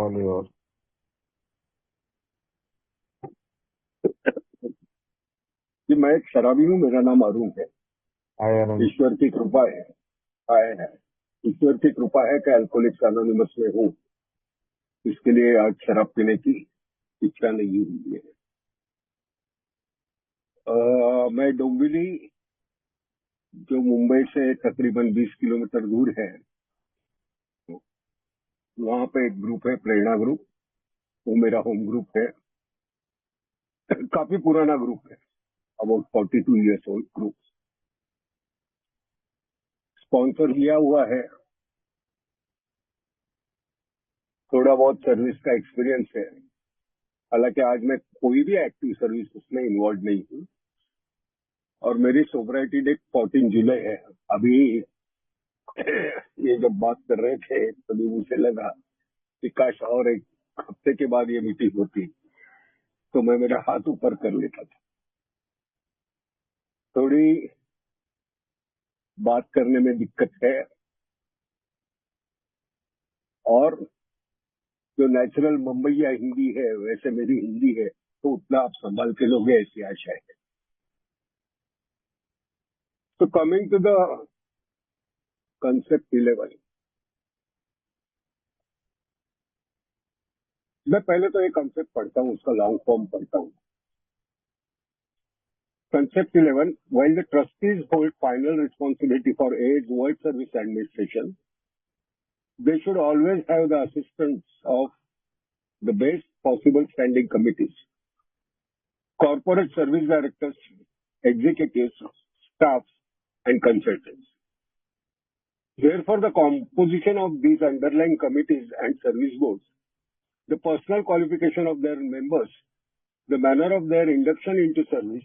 On your. कि मैं एक शराबी हूँ, मेरा नाम अरुण है। हाय अरुण। ईश्वर की कृपा है। आए है। ईश्वर की कृपा है कि अल्कोहलिक्स अनोनिमस में हूँ। इसके लिए आज शराब पीने की इच्छा नहीं हुई है। मैं डोंबिवली, जो मुंबई से तकरीबन 20 किलोमीटर दूर है, वहां पे एक ग्रुप है, प्रेरणा ग्रुप। वो मेरा होम ग्रुप है। काफी पुराना ग्रुप है, about 42 years old group. Sponsor लिया हुआ है। थोड़ा बहुत सर्विस का एक्सपीरियंस है। हालांकि आज मैं कोई भी एक्टिव सर्विस उसमें इन्वॉल्व नहीं हूँ। और मेरी सोबराइटी डेट 14 जुलाई है। अभी ये जब बात कर रहे थे तभी मुझे लगा कि काश और एक हफ्ते के बाद ये मीटिंग होती तो मैं मेरा हाथ ऊपर कर लेता था। थोड़ी बात करने में दिक्कत है, और जो नेचुरल मुंबईया हिंदी है वैसे मेरी हिंदी है, तो उतना आप संभाल के लोगे ऐसी आशा है। तो कमिंग टू द कंसेप्ट 11, मैं पहले तो एक कंसेप्ट पढ़ता हूँ, उसका लॉन्ग फॉर्म पढ़ता हूँ। Concept 11, while the trustees hold final responsibility for AIDS World Service Administration, they should always have the assistance of the best possible standing committees, corporate service directors, executives, staffs, and consultants. Therefore, the composition of these underlying committees and service boards, the personal qualification of their members, the manner of their induction into service,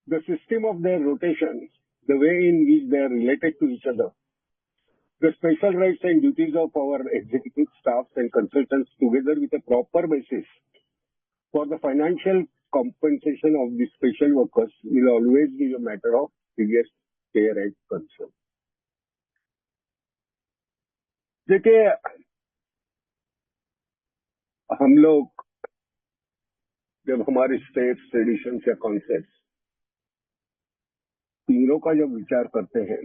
the system of their rotation, the way in which they are related to each other, the special rights and duties of our executive staffs and consultants, together with a proper basis for the financial compensation of the special workers, will always be a matter of biggest care and concern. देखिए, हम लोग जब हमारे states, traditions या concepts तीनों का जब विचार करते हैं,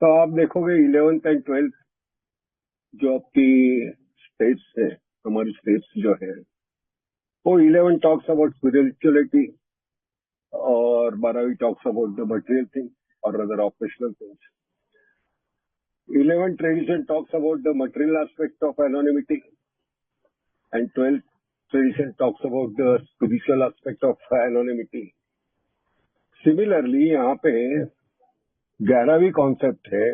तो आप देखोगे 11th एंड 12th जो आपकी स्टेट्स है, हमारी स्टेट्स जो है, वो 11 टॉक्स अबाउट स्पिरिचुअलिटी और 12वीं talks about the material thing और other operational things. 11 tradition talks about the material aspect of anonymity, and 12th tradition talks about the spiritual aspect of anonymity. Similarly, यहाँ पे 11वीं concept है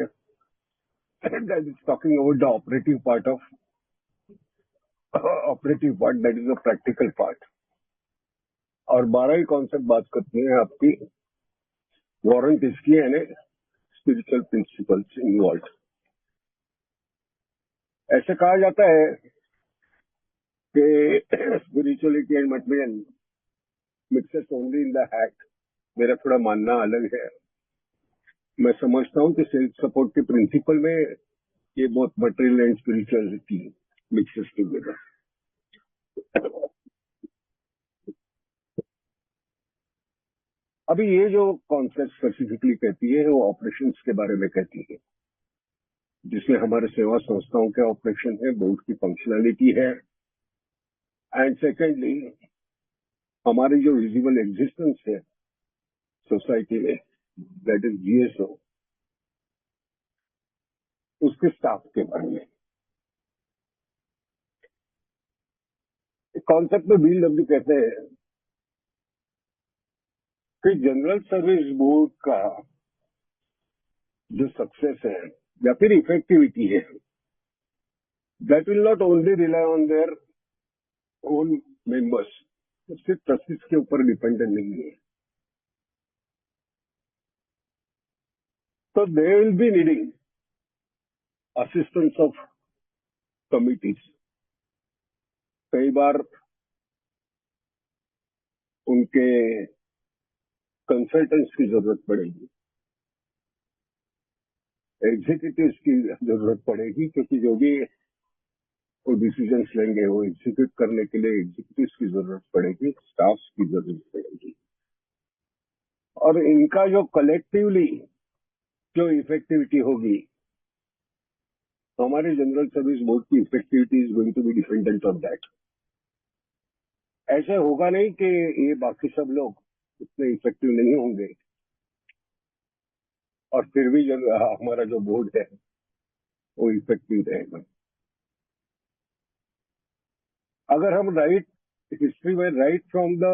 that is talking about the operative part that is the practical part. और 12वीं concept बात करती है आपकी वारंट इसकी यानी स्पिरिचुअल प्रिंसिपल्स इन्वॉल्व. ऐसे कहा जाता है कि spirituality and material mixes only in the hat. मेरा थोड़ा मानना अलग है. मैं समझता हूँ कि सेल्फ सपोर्ट के प्रिंसिपल में ये बहुत material and spirituality mixes together. अभी ये जो कॉन्सेप्ट स्पेसिफिकली कहती है वो ऑपरेशंस के बारे में कहती है, जिसमें हमारे सेवा संस्थाओं के ऑपरेशन है, बोर्ड की फंक्शनैलिटी है, एंड सेकेंडली हमारी जो विजिबल एग्जिस्टेंस है सोसाइटी में, दैट इज जीएसओ, उसके स्टाफ के बारे में. कॉन्सेप्ट में BLW कहते हैं कि जनरल सर्विस बोर्ड का जो सक्सेस है या फिर इफेक्टिविटी है, that will not only rely on their own members. सिर्फ ट्रस्टीज के ऊपर डिपेंडेंट नहीं है. तो they will be needing assistance of committees. कई बार उनके कंसल्टेंट्स की जरूरत पड़ेगी. एग्जीक्यूटिव की जरूरत पड़ेगी, क्योंकि जो भी वो डिसीजंस लेंगे वो एग्जीक्यूट करने के लिए एग्जीक्यूटिव की जरूरत पड़ेगी, स्टाफ की जरूरत पड़ेगी। और इनका जो कलेक्टिवली जो इफेक्टिविटी होगी, तो हमारे जनरल सर्विस बोर्ड की effectivity is going to be dependent on that. ऐसे होगा नहीं कि ये बाकी सब लोग उतने इफेक्टिव नहीं होंगे और फिर भी हमारा जो बोर्ड है वो इफेक्टिव रहेगा। अगर हम राइट हिस्ट्री में, right from the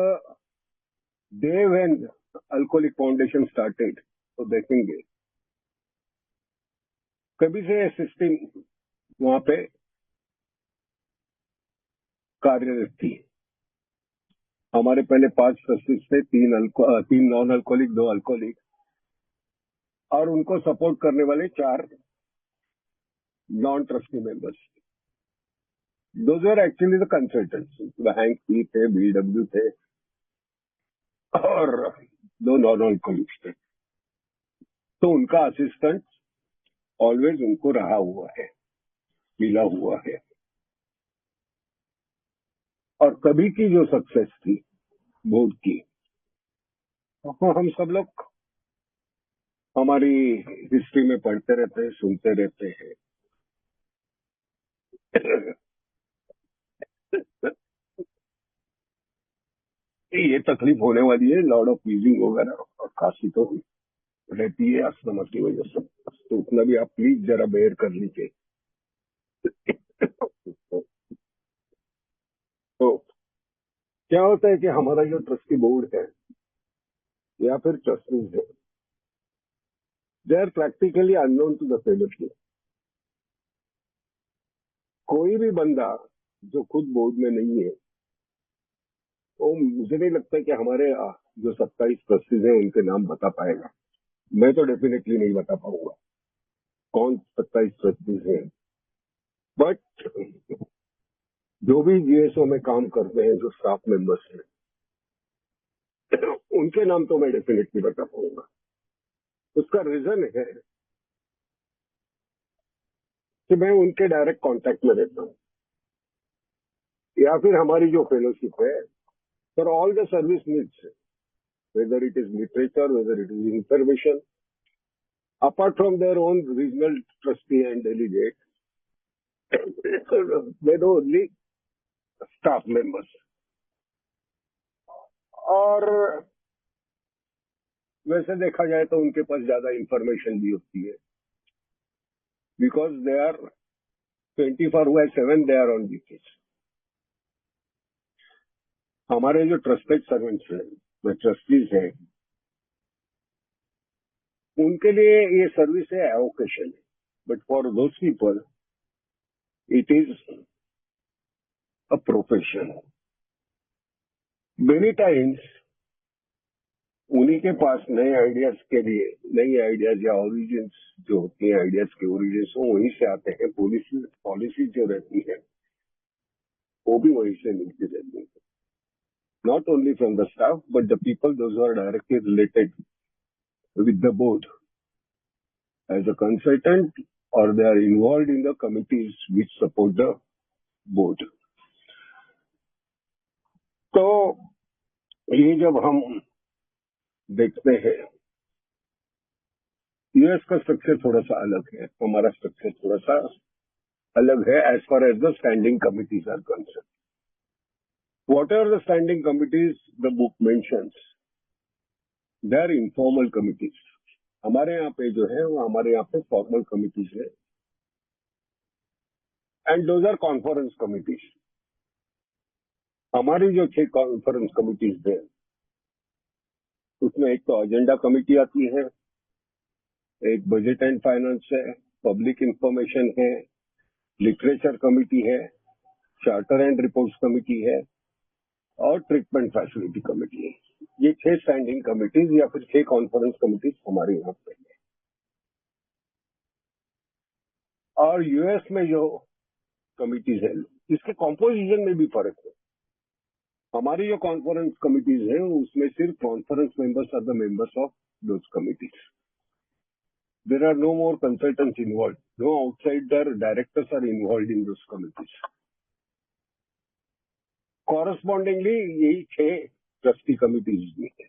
day when alcoholic foundation started, तो देखेंगे कभी से सिस्टम वहां पे कार्यरत थी। हमारे पहले 5 ट्रस्टीज थे, 3 नॉन अल्कोहलिक, 2 अल्कोहलिक, और उनको सपोर्ट करने वाले 4 non trustee members. Those are actually the consultants. Hank P थे, BW थे और 2 नॉन अल्कोहलिक्स थे। तो उनका असिस्टेंट ऑलवेज उनको रहा हुआ है, मिला हुआ है। और कभी की जो सक्सेस थी बोर्ड की, वो हम सब लोग हमारी हिस्ट्री में पढ़ते रहते हैं, सुनते रहते हैं। ये तकलीफ होने वाली है, लॉर्ड ऑफ वीजिंग वगैरह और खांसी तो रहती है अस्थमा की वजह से, तो उतना भी आप प्लीज जरा बेयर कर लीजिए। तो क्या होता है कि हमारा जो ट्रस्टी बोर्ड है या फिर ट्रस्टीज है, they are practically unknown to the fellowship. कोई भी बंदा जो खुद बोर्ड में नहीं है, वो मुझे नहीं लगता कि हमारे जो 27 ट्रस्टीज हैं उनके नाम बता पाएगा। मैं तो डेफिनेटली नहीं बता पाऊंगा कौन 27 ट्रस्टीज हैं। बट जो भी GSO में काम करते हैं, जो स्टाफ मेंबर्स हैं, उनके नाम तो मैं डेफिनेटली बता पाऊंगा। उसका रीजन है कि मैं उनके डायरेक्ट कांटेक्ट में रहता हूँ, या फिर हमारी जो फेलोशिप है for all the service needs, whether it is literature, whether it is information, apart from their own regional trustee and delegate, they know only staff members. और वैसे देखा जाए तो उनके पास ज्यादा इंफॉर्मेशन भी होती है, because they are 24/7 they are on duties. हमारे जो ट्रस्टेड सर्वेंट्स हैं, जो ट्रस्टीज हैं, उनके लिए ये सर्विस है avocation, but for those people it is a profession. Many times उन्हीं के पास नए आइडियाज के लिए, नई आइडियाज या ओरिजिन जो होती है, आइडियाज के ओरिजिन वो वहीं से आते हैं। पॉलिसी जो रहती है वो भी वहीं से मिलती रहती है, not only from the staff but the people those are directly related with the board as a consultant, और they are involve in the committees which support the board. तो ये जब हम देखते हैं, यूएस का स्ट्रक्चर थोड़ा सा अलग है, हमारा स्ट्रक्चर थोड़ा सा अलग है as far as the standing committees are concern. Whatever the standing committees the book mentions, they are informal committees. हमारे यहाँ पे जो है वो हमारे यहाँ पे फॉर्मल कमिटीज है, and those are conference committees. हमारी जो 6 कॉन्फ्रेंस कमिटीज है, उसमें एक तो एजेंडा कमिटी आती है, एक बजट एंड फाइनेंस है, पब्लिक इंफॉर्मेशन है, लिटरेचर कमिटी है, चार्टर एंड रिपोर्ट्स कमिटी है, और ट्रीटमेंट फैसिलिटी कमिटी है। ये 6 स्टैंडिंग कमिटीज या फिर 6 कॉन्फ्रेंस कमिटीज हमारे यहाँ पे है। और यूएस में जो कमिटीज है, इसके कॉम्पोजिशन में भी फर्क है। हमारी जो कॉन्फ्रेंस कमिटीज है उसमें सिर्फ conference members are the members of those committees, there are no more consultants involved. No outsider directors are involved in those committees. Correspondingly, यही 6 ट्रस्टी कमिटीज भी है.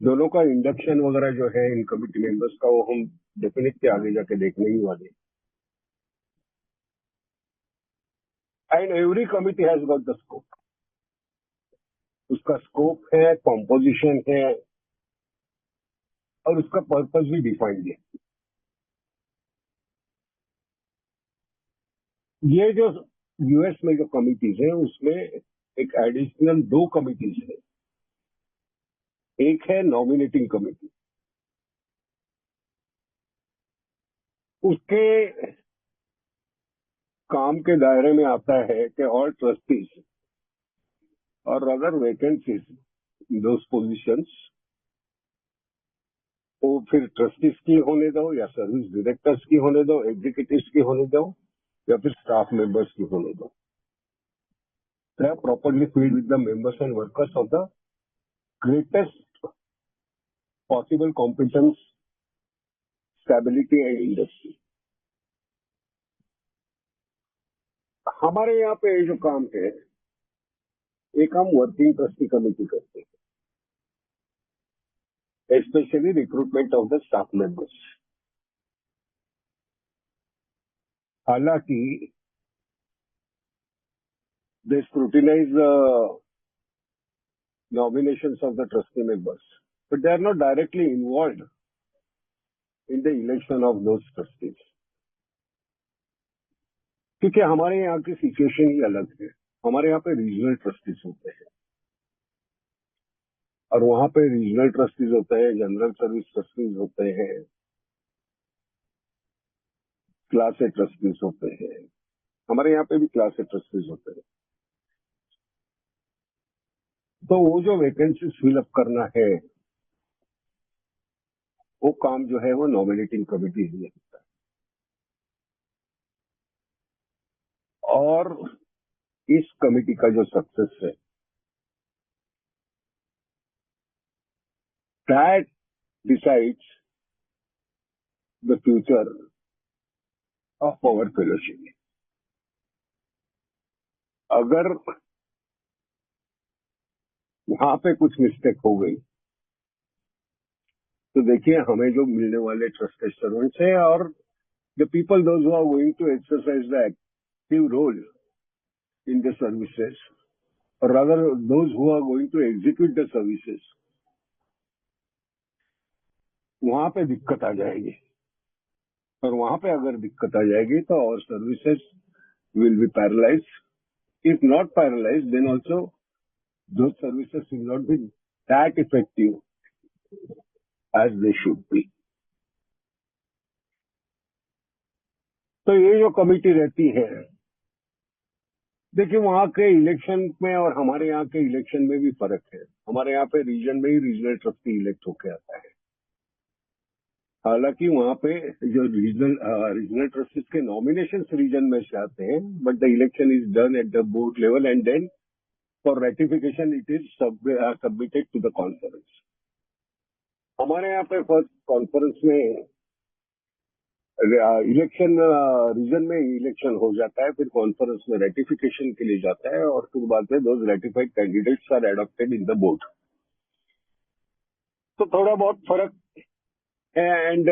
दोनों का इंडक्शन वगैरह जो है इन कमिटी मेंबर्स का, वो हम डेफिनेटली आगे जाके देखने ही वाले. And every committee has got the scope. उसका स्कोप है, कॉम्पोजिशन है, और उसका पर्पस भी डिफाइंड है. ये जो यूएस में जो कमिटीज है, उसमें एक एडिशनल 2 कमिटीज है. एक है नॉमिनेटिंग कमिटी. उसके काम के दायरे में आता है कि ऑल ट्रस्टीज और अदर वैकेंसीज दोज पोजीशंस, वो फिर ट्रस्टीज की होने दो, या सर्विस डायरेक्टर्स की होने दो, एग्जीक्यूटिव्स की होने दो, या फिर स्टाफ मेंबर्स की होने दो, they are properly filled with the members and workers of the greatest possible competence, stability and industry. हमारे यहाँ पे जो काम है, एक हम वर्किंग ट्रस्टी कमेटी करते हैं, specially recruitment of the staff members. हालांकि दे scrutinise nominations of the trustee members, but they are not directly involved in the election of those trustees. क्योंकि हमारे यहाँ की सिचुएशन ही अलग है. हमारे यहाँ पे रीजनल ट्रस्टीज होते हैं, और वहां पे रीजनल ट्रस्टीज होते हैं, जनरल सर्विस ट्रस्टीज होते हैं, क्लास ए ट्रस्टीज होते हैं. हमारे यहाँ पे भी क्लास ए ट्रस्टीज होते हैं. तो वो जो वैकेंसीज फिलअप करना है, वो काम जो है वो नॉमिनेटिंग कमिटी ही होता है. और इस कमिटी का जो सक्सेस है, that decides the future of our fellowship. अगर वहां पे कुछ मिस्टेक हो गई, तो देखिए हमें जो मिलने वाले ट्रस्टेड सर्वेंट्स हैं, और the people those who are going to exercise the active role in the services, और rather those who are going to execute the services, वहां पे दिक्कत आ जाएगी. और वहां पे अगर दिक्कत आ जाएगी तो और services will be paralyse. If not paralyse, then also those services will not be that effective as they should be. तो ये जो कमिटी रहती है, देखिए वहां के इलेक्शन में और हमारे यहाँ के इलेक्शन में भी फर्क है. हमारे यहाँ पे रीजन में ही रीजनल ट्रस्टी इलेक्ट होके आता है. हालांकि वहां पे जो रीजनल ट्रस्टीज के नॉमिनेशन रीजन में से आते हैं, but the election is done at the board level and then for ratification it is submitted to the conference. हमारे यहाँ पे फर्स्ट कॉन्फ्रेंस में इलेक्शन, रीजन में इलेक्शन हो जाता है, फिर कॉन्फ्रेंस में रेटिफिकेशन के लिए जाता है, और फिर बाद में those ratified candidates are adopted in the board. तो थोड़ा बहुत फर्क है. एंड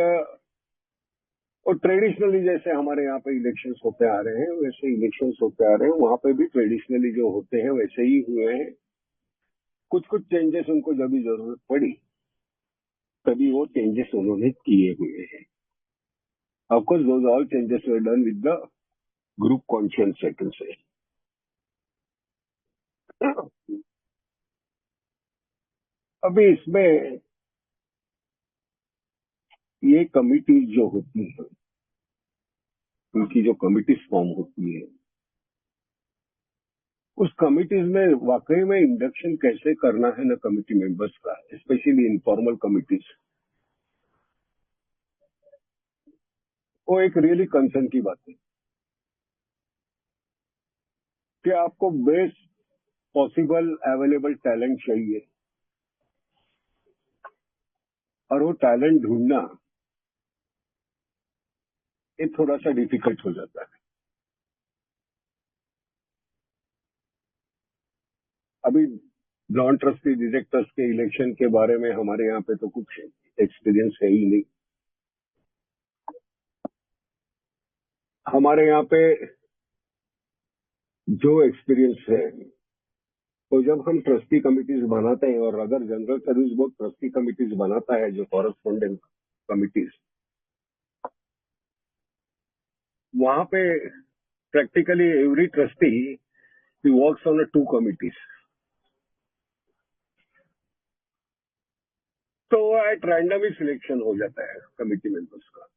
और ट्रेडिशनली जैसे हमारे यहाँ पे इलेक्शंस होते आ रहे हैं, वैसे इलेक्शंस होते आ रहे हैं. वहां पे भी ट्रेडिशनली जो होते हैं वैसे ही हुए हैं. कुछ कुछ चेंजेस उनको जब भी जरूरत पड़ी, तभी वो चेंजेस उन्होंने किए हुए हैं. Of course, those all changes were done with the group conscience, I can say. अभी इसमें ये कमिटी जो होती है, उनकी जो कमिटीज फॉर्म होती है, उस कमिटीज में वाकई में इंडक्शन कैसे करना है ना कमिटी मेंबर्स का, स्पेशली इनफॉर्मल कमिटीज, वो एक रियली कंसर्न की बात है. कि आपको बेस्ट पॉसिबल अवेलेबल टैलेंट चाहिए, और वो टैलेंट ढूंढना ये थोड़ा सा डिफिकल्ट हो जाता है। अभी नॉन ट्रस्टी डायरेक्टर्स के इलेक्शन के बारे में हमारे यहाँ पे तो कुछ एक्सपीरियंस है ही नहीं। हमारे यहाँ पे जो एक्सपीरियंस है, तो जब हम ट्रस्टी कमिटीज बनाते हैं, और अगर general service board trustee committees बनाता है जो कॉरेस्पॉन्डेंट कमिटीज, वहां पे practically every trustee works on two committees. तो एट रैंडम ही सिलेक्शन हो जाता है कमिटी मेंबर्स का।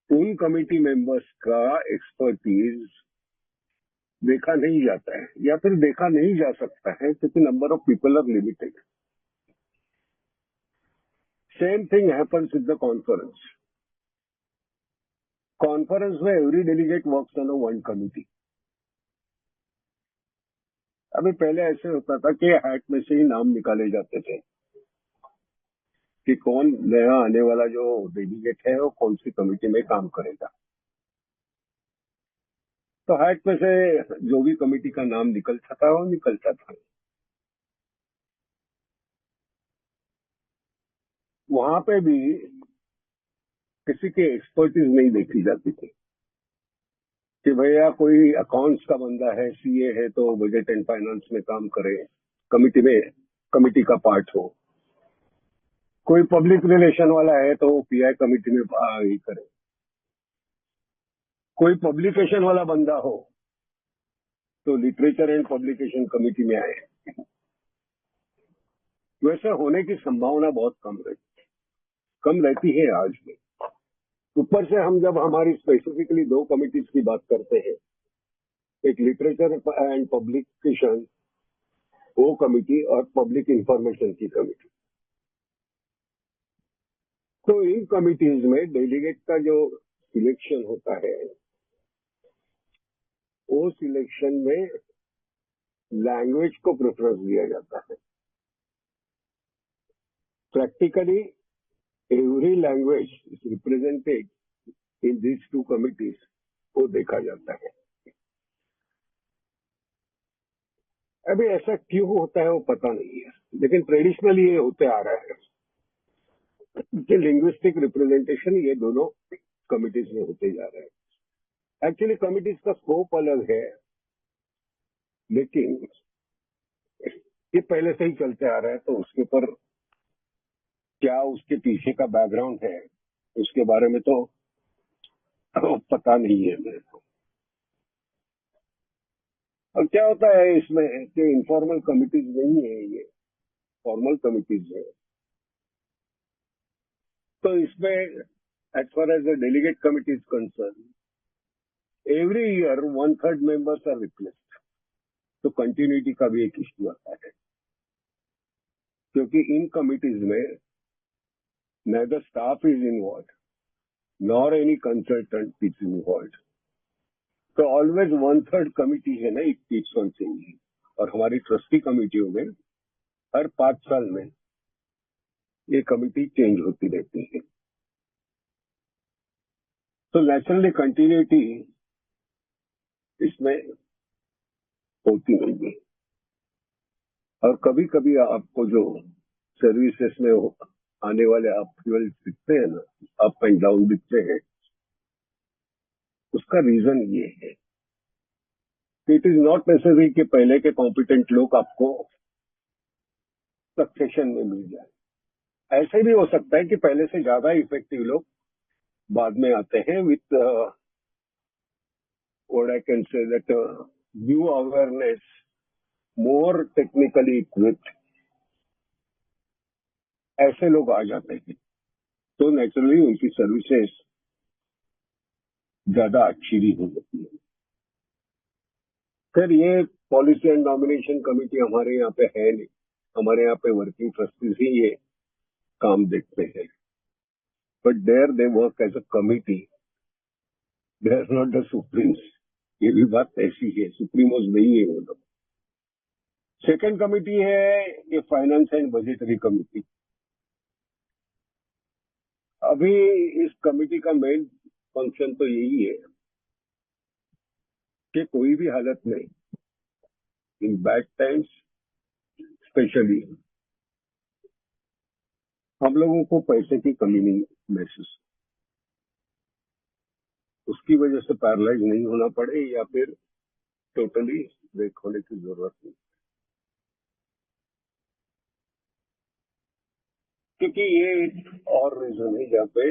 उन कमिटी मेंबर्स का एक्सपर्टीज देखा नहीं जाता है, या फिर देखा नहीं जा सकता है क्योंकि number of people are limited. Same thing happens with the conference. Conference में every delegate works on one committee. अभी पहले ऐसे होता था कि हैट में से ही नाम निकाले जाते थे कि कौन नया आने वाला जो डेलीगेट है वो कौन सी कमिटी में काम करेगा। तो हैट में से जो भी कमिटी का नाम निकलता था वो निकलता था। वहां पे भी किसी के एक्सपर्टीज नहीं देखी जाती थी कि भैया कोई अकाउंट्स का बंदा है, सीए है तो बजट एंड फाइनेंस में काम करे, कमिटी में कमिटी का पार्ट हो। कोई पब्लिक रिलेशन वाला है तो पीआई कमिटी में ही करे। कोई पब्लिकेशन वाला बंदा हो तो लिटरेचर एंड पब्लिकेशन कमिटी में आए। वैसे होने की संभावना बहुत कम रहती है आज भी। ऊपर से हम जब हमारी स्पेसिफिकली दो कमिटीज की बात करते हैं, एक लिटरेचर एंड पब्लिकेशन वो कमिटी और पब्लिक इंफॉर्मेशन की कमिटी, तो इन कमिटीज में डेलीगेट का जो सिलेक्शन होता है वो सिलेक्शन में लैंग्वेज को प्रेफरेंस दिया जाता है। Practically every language is represented in this two committees को देखा जाता है। अभी ऐसा क्यों होता है वो पता नहीं है, लेकिन ट्रेडिशनली ये होते आ रहा है कि लिंग्विस्टिक रिप्रेजेंटेशन ये दोनों कमिटीज में होते जा रहे हैं। एक्चुअली कमिटीज का स्कोप अलग है, लेकिन ये पहले से ही चलते आ रहा है, तो उसके ऊपर क्या उसके पीछे का बैकग्राउंड है उसके बारे में तो पता नहीं है मेरे को। और क्या होता है इसमें कि इनफॉर्मल कमिटीज नहीं है, ये फॉर्मल कमिटीज है। तो इसमें as far as the delegate committee is concern, every year 1/3 members are replaced. तो कंटिन्यूटी का भी एक इश्यू आता है, क्योंकि इन कमिटीज में neither staff is involved nor any consultant is involved। तो ऑलवेज 1/3 कमिटी है ना, इट कीप्स ऑन चेंजिंग। और हमारी ट्रस्टी कमिटियों में हर 5 साल में ये कमिटी चेंज होती रहती है। तो नेचुरली कंटिन्यूटी इसमें होती नहीं है। और कभी कभी आपको जो सर्विसेज में आने वाले अपील दिखते हैं ना, अप एंड डाउन दिखते हैं, उसका रीजन ये है कि इट इज नॉट नेसेसरी कि पहले के कॉम्पिटेंट लोग आपको सक्सेशन में मिल जाए। ऐसे भी हो सकता है कि पहले से ज्यादा इफेक्टिव लोग बाद में आते हैं with what I can say that new awareness, more technically equipped, ऐसे लोग आ जाते हैं। तो नेचुरली उनकी सर्विसेज ज्यादा अच्छी भी हो जाती है। फिर ये पॉलिसी एंड नॉमिनेशन कमेटी हमारे यहाँ पे है नहीं। हमारे यहाँ पे वर्किंग ट्रस्टीज ही ये काम देखते हैं, but there they work as a committee, they are not the supremes. ये भी बात ऐसी है, सुप्रीमोज नहीं है वो लोग। सेकेंड कमिटी है ये फाइनेंस एंड बजटरी कमिटी। अभी इस कमेटी का मेन फंक्शन तो यही है कि कोई भी हालत में, इन बैड टाइम्स स्पेशली, हम लोगों को पैसे की कमी नहीं महसूस, उसकी वजह से पैरालाइज नहीं होना पड़े या फिर टोटली ब्रेक होने की जरूरत नहीं। क्योंकि ये एक और रीजन है जहाँ पे,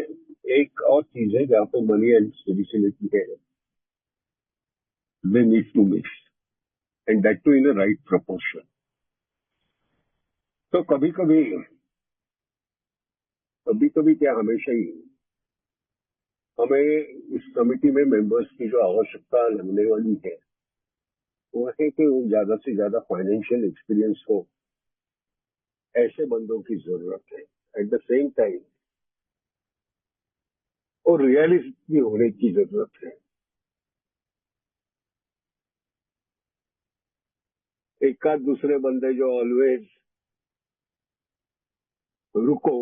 एक और चीज है जहाँ पे मनी एंड स्पिरिचुअलिटी है, they need to mix, and that too in a right proportion. तो कभी कभी क्या, हमेशा ही हमें इस कमिटी में मेंबर्स की जो आवश्यकता लगने वाली है वो है कि ज्यादा से ज्यादा फाइनेंशियल एक्सपीरियंस हो, ऐसे बंदों की जरूरत है। एट द सेम टाइम और रियलिस्ट भी होने की जरूरत है। एक आध दूसरे बंदे जो ऑलवेज रुको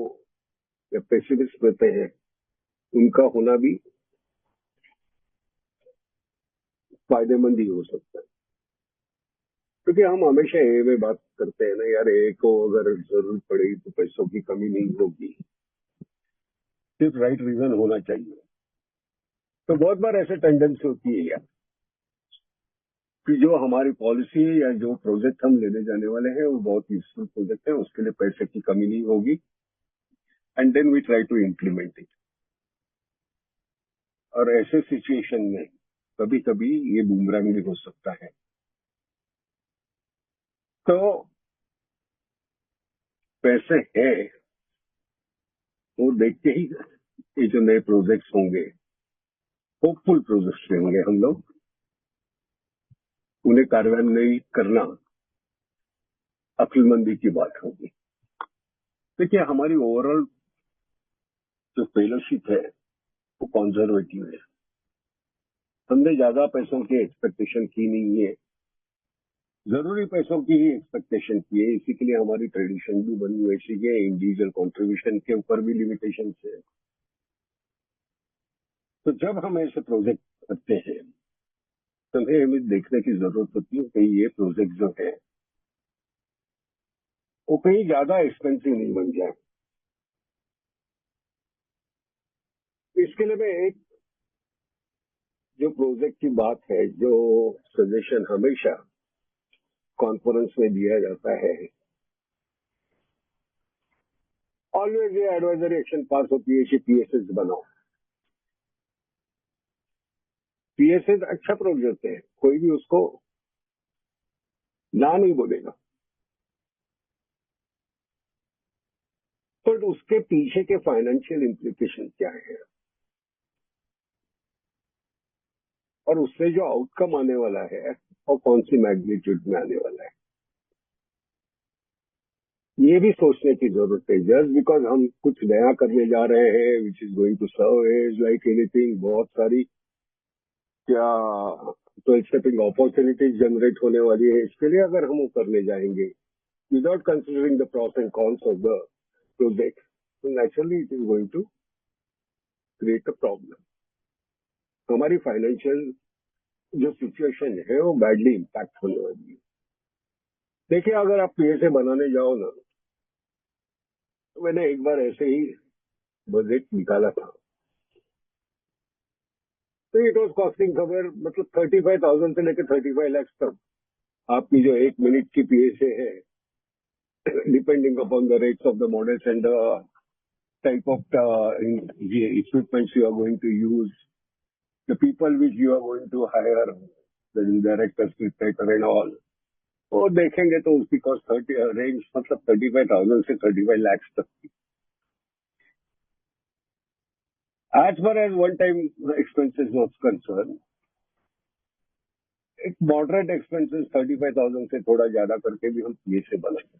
या पेसिमिस्ट रहते हैं, उनका होना भी फायदेमंद ही हो सकता है। क्योंकि हम हमेशा ये में बात करते हैं ना यार, ए को अगर जरूरत पड़ेगी तो पैसों की कमी नहीं होगी, सिर्फ राइट रीजन होना चाहिए। तो बहुत बार ऐसे टेंडेंसी होती है यार कि जो हमारी पॉलिसी या जो प्रोजेक्ट हम लेने जाने वाले हैं वो बहुत यूजफुल प्रोजेक्ट है, उसके लिए पैसे की कमी नहीं होगी, and then we try to implement it. और ऐसे सिचुएशन में कभी कभी ये बूमरैंग भी हो सकता है। तो पैसे है वो देख के ही ये जो नए प्रोजेक्ट्स होंगे, होपफुल प्रोजेक्ट्स होंगे, हम लोग उन्हें कार्यान्वित करना अक्लमंदी की बात होगी। देखिए, हमारी ओवरऑल जो फेलोशिप है वो कंजर्वेटिव है। हमने ज्यादा पैसों की एक्सपेक्टेशन की नहीं है, जरूरी पैसों की ही एक्सपेक्टेशन की है। इसी के लिए हमारी ट्रेडिशन भी बनी वैसी है, इंडिविजुअल कंट्रीब्यूशन के ऊपर भी लिमिटेशन है। तो जब हम ऐसे प्रोजेक्ट करते हैं तो हमें देखने की जरूरत होती है कि ये प्रोजेक्ट जो है वो कहीं ज्यादा एक्सपेंसिव नहीं बन जाए। इसके लिए मैं एक जो प्रोजेक्ट की बात है, जो सजेशन हमेशा कॉन्फ्रेंस में दिया जाता है, ऑलवेज ये एडवाइजरी एक्शन पास होती है कि पीएसएस बनाओ। पीएसएस अच्छा प्रोजेक्ट है, कोई भी उसको ना नहीं बोलेगा, पर उसके पीछे के फाइनेंशियल इम्प्लीकेशन क्या है और उससे जो आउटकम आने वाला है और कौन सी मैग्नीट्यूड में आने वाला है, ये भी सोचने की जरूरत है। जस्ट बिकॉज हम कुछ नया करने जा रहे हैं which is going to serve as like anything, बहुत सारी क्या तो स्टेपिंग अपॉर्चुनिटीज जनरेट होने वाली है, इसके लिए अगर हम वो करने जाएंगे without considering the pros and cons of the project, तो naturally it is going to create a problem. हमारी फाइनेंशियल जो सिचुएशन है वो बैडली इम्पैक्ट होने वाली है। देखिए, अगर आप पीएसए बनाने जाओ ना, तो मैंने एक बार ऐसे ही बजट निकाला था, तो इट वॉज कॉस्टिंग खबर मतलब 35,000 से लेकर 35 लाख तक आपकी जो 1 मिनट की पीएसए है, depending upon the rates of the models and the type of equipments you are going to use, the people which you are going to hire, the directors, scriptwriter and all, वो देखेंगे तो उसकी cost 30 range मतलब 35,000 से 35 लाख तक की। As far as one time expenses was concern, एक moderate expenses 35,000 से थोड़ा ज्यादा करके भी हम पीएसए बनाएंगे।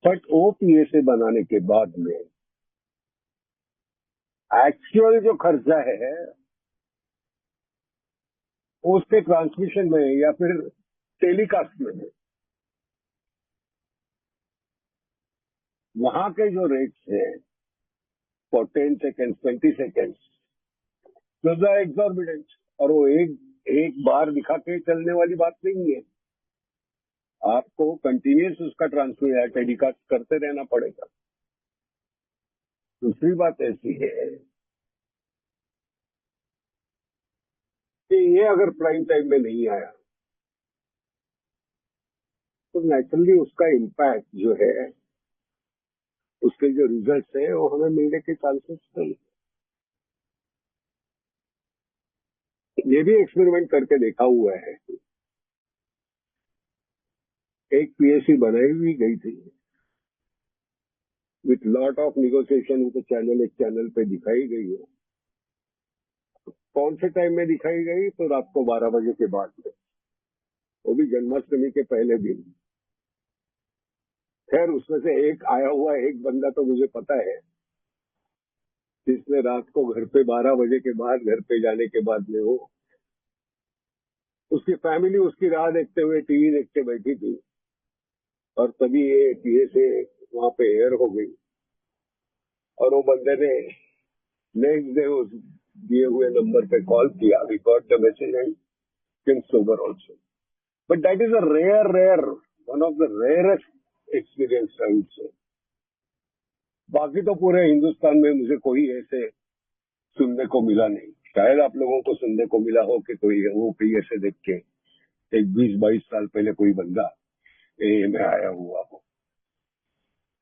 बट वो पीएसए बनाने के बाद में एक्चुअल जो खर्चा है उसके ट्रांसमिशन में या फिर टेलीकास्ट में, वहां के जो रेट्स हैं for 10 seconds, 20 seconds. Those are exorbitant. और वो एक बार दिखा के चलने वाली बात नहीं है. आपको कंटिन्यूस उसका टेलीकास्ट करते रहना पड़ेगा. दूसरी बात ऐसी है कि ये अगर प्राइम टाइम में नहीं आया तो नेचुरली उसका इम्पैक्ट जो है, उसके जो रिजल्ट्स है वो हमें मिलने के चांसेस नहीं. ये भी एक्सपेरिमेंट करके देखा हुआ है. एक पीएससी बनाई हुई गई थी with lot of negotiation with channel, एक चैनल पे दिखाई गई है. कौन से टाइम में दिखाई गई? तो रात को 12 बजे के बाद में, वो भी जन्माष्टमी के पहले दिन. खैर उसमें से एक आया हुआ एक बंदा तो मुझे पता है जिसने रात को घर पे 12 बजे के बाद घर पे जाने के बाद में वो, उसकी फैमिली उसकी राह देखते हुए टीवी देखते बैठी थी और तभी ये पीए से वहां पे एयर हो गई और वो बंदे ने नेक्स्ट डे उस दिए हुए नंबर पे कॉल किया. We got the message and came sober also. But that is a rare one of the rarest experience I would say. बाकी तो पूरे हिंदुस्तान में मुझे कोई ऐसे सुनने को मिला नहीं. शायद आप लोगों को सुनने को मिला हो कि कोई वो पीए से देख के एक 20-22 साल पहले कोई बंदा ए में आया हुआ हो.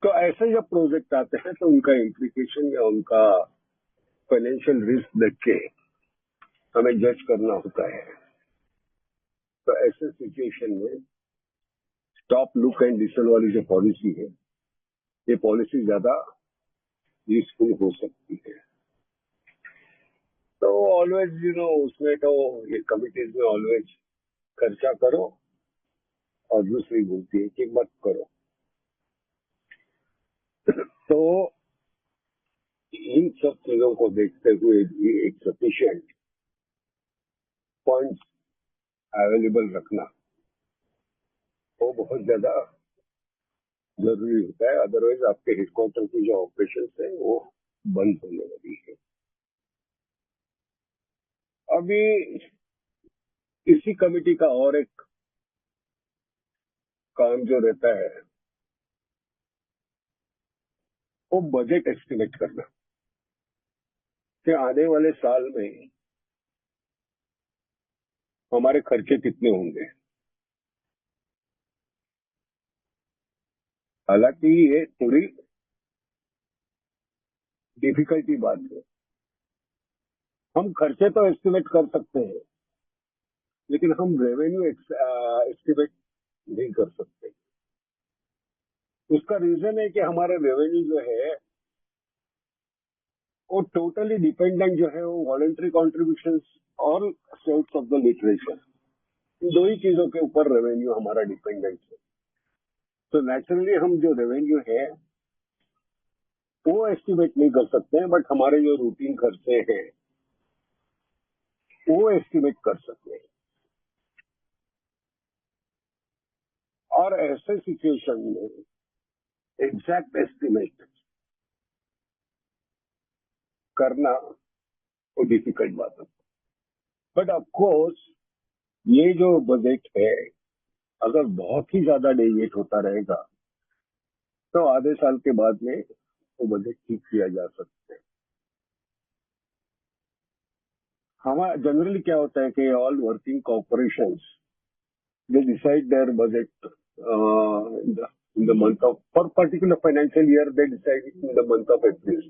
तो ऐसे जब प्रोजेक्ट आते हैं तो उनका इम्प्लीकेशन या उनका फाइनेंशियल रिस्क देख के हमें जज करना होता है. तो ऐसे सिचुएशन में स्टॉप, लुक एंड लिसन वाली जो पॉलिसी है, ये पॉलिसी ज्यादा यूजफुल हो सकती है. तो ऑलवेज उसमें तो ये कमिटीज में ऑलवेज खर्चा करो और दूसरी बोलती है कि मत करो. तो इन सब चीजों को देखते हुए भी एक सफिशिएंट फंड्स अवेलेबल रखना वो बहुत ज्यादा जरूरी होता है. अदरवाइज आपके हेडक्वार्टर की जो ऑपरेशन है वो बंद होने वाली है. अभी इसी कमिटी का और एक काम जो रहता है वो बजट एस्टिमेट करना कि आने वाले साल में हमारे खर्चे कितने होंगे. हालांकि ये थोड़ी डिफिकल्टी बात है. हम खर्चे तो एस्टिमेट कर सकते हैं लेकिन हम रेवेन्यू एस्टिमेट नहीं कर सकते. उसका रीजन है कि हमारे रेवेन्यू जो है वो टोटली डिपेंडेंट जो है वो वॉलंटरी कॉन्ट्रीब्यूशन और सेल्स ऑफ द लिटरेचर, इन दो ही चीजों के ऊपर रेवेन्यू हमारा डिपेंडेंट है. तो नेचुरली हम जो रेवेन्यू है वो एस्टिमेट नहीं कर सकते हैं, बट हमारे जो रूटीन खर्चे हैं वो एस्टिमेट कर सकते हैं. और ऐसे सिचुएशन में एग्जैक्ट एस्टिमेट करना वो डिफिकल्ट बात है. बट ऑफकोर्स ये जो बजट है अगर बहुत ही ज्यादा डेविएट होता रहेगा तो आधे साल के बाद में वो बजट ठीक किया जा सकता है. हमारा जनरली क्या होता है कि all working corporations they decide their budget in the month of, for particular financial year they decide in the month of April.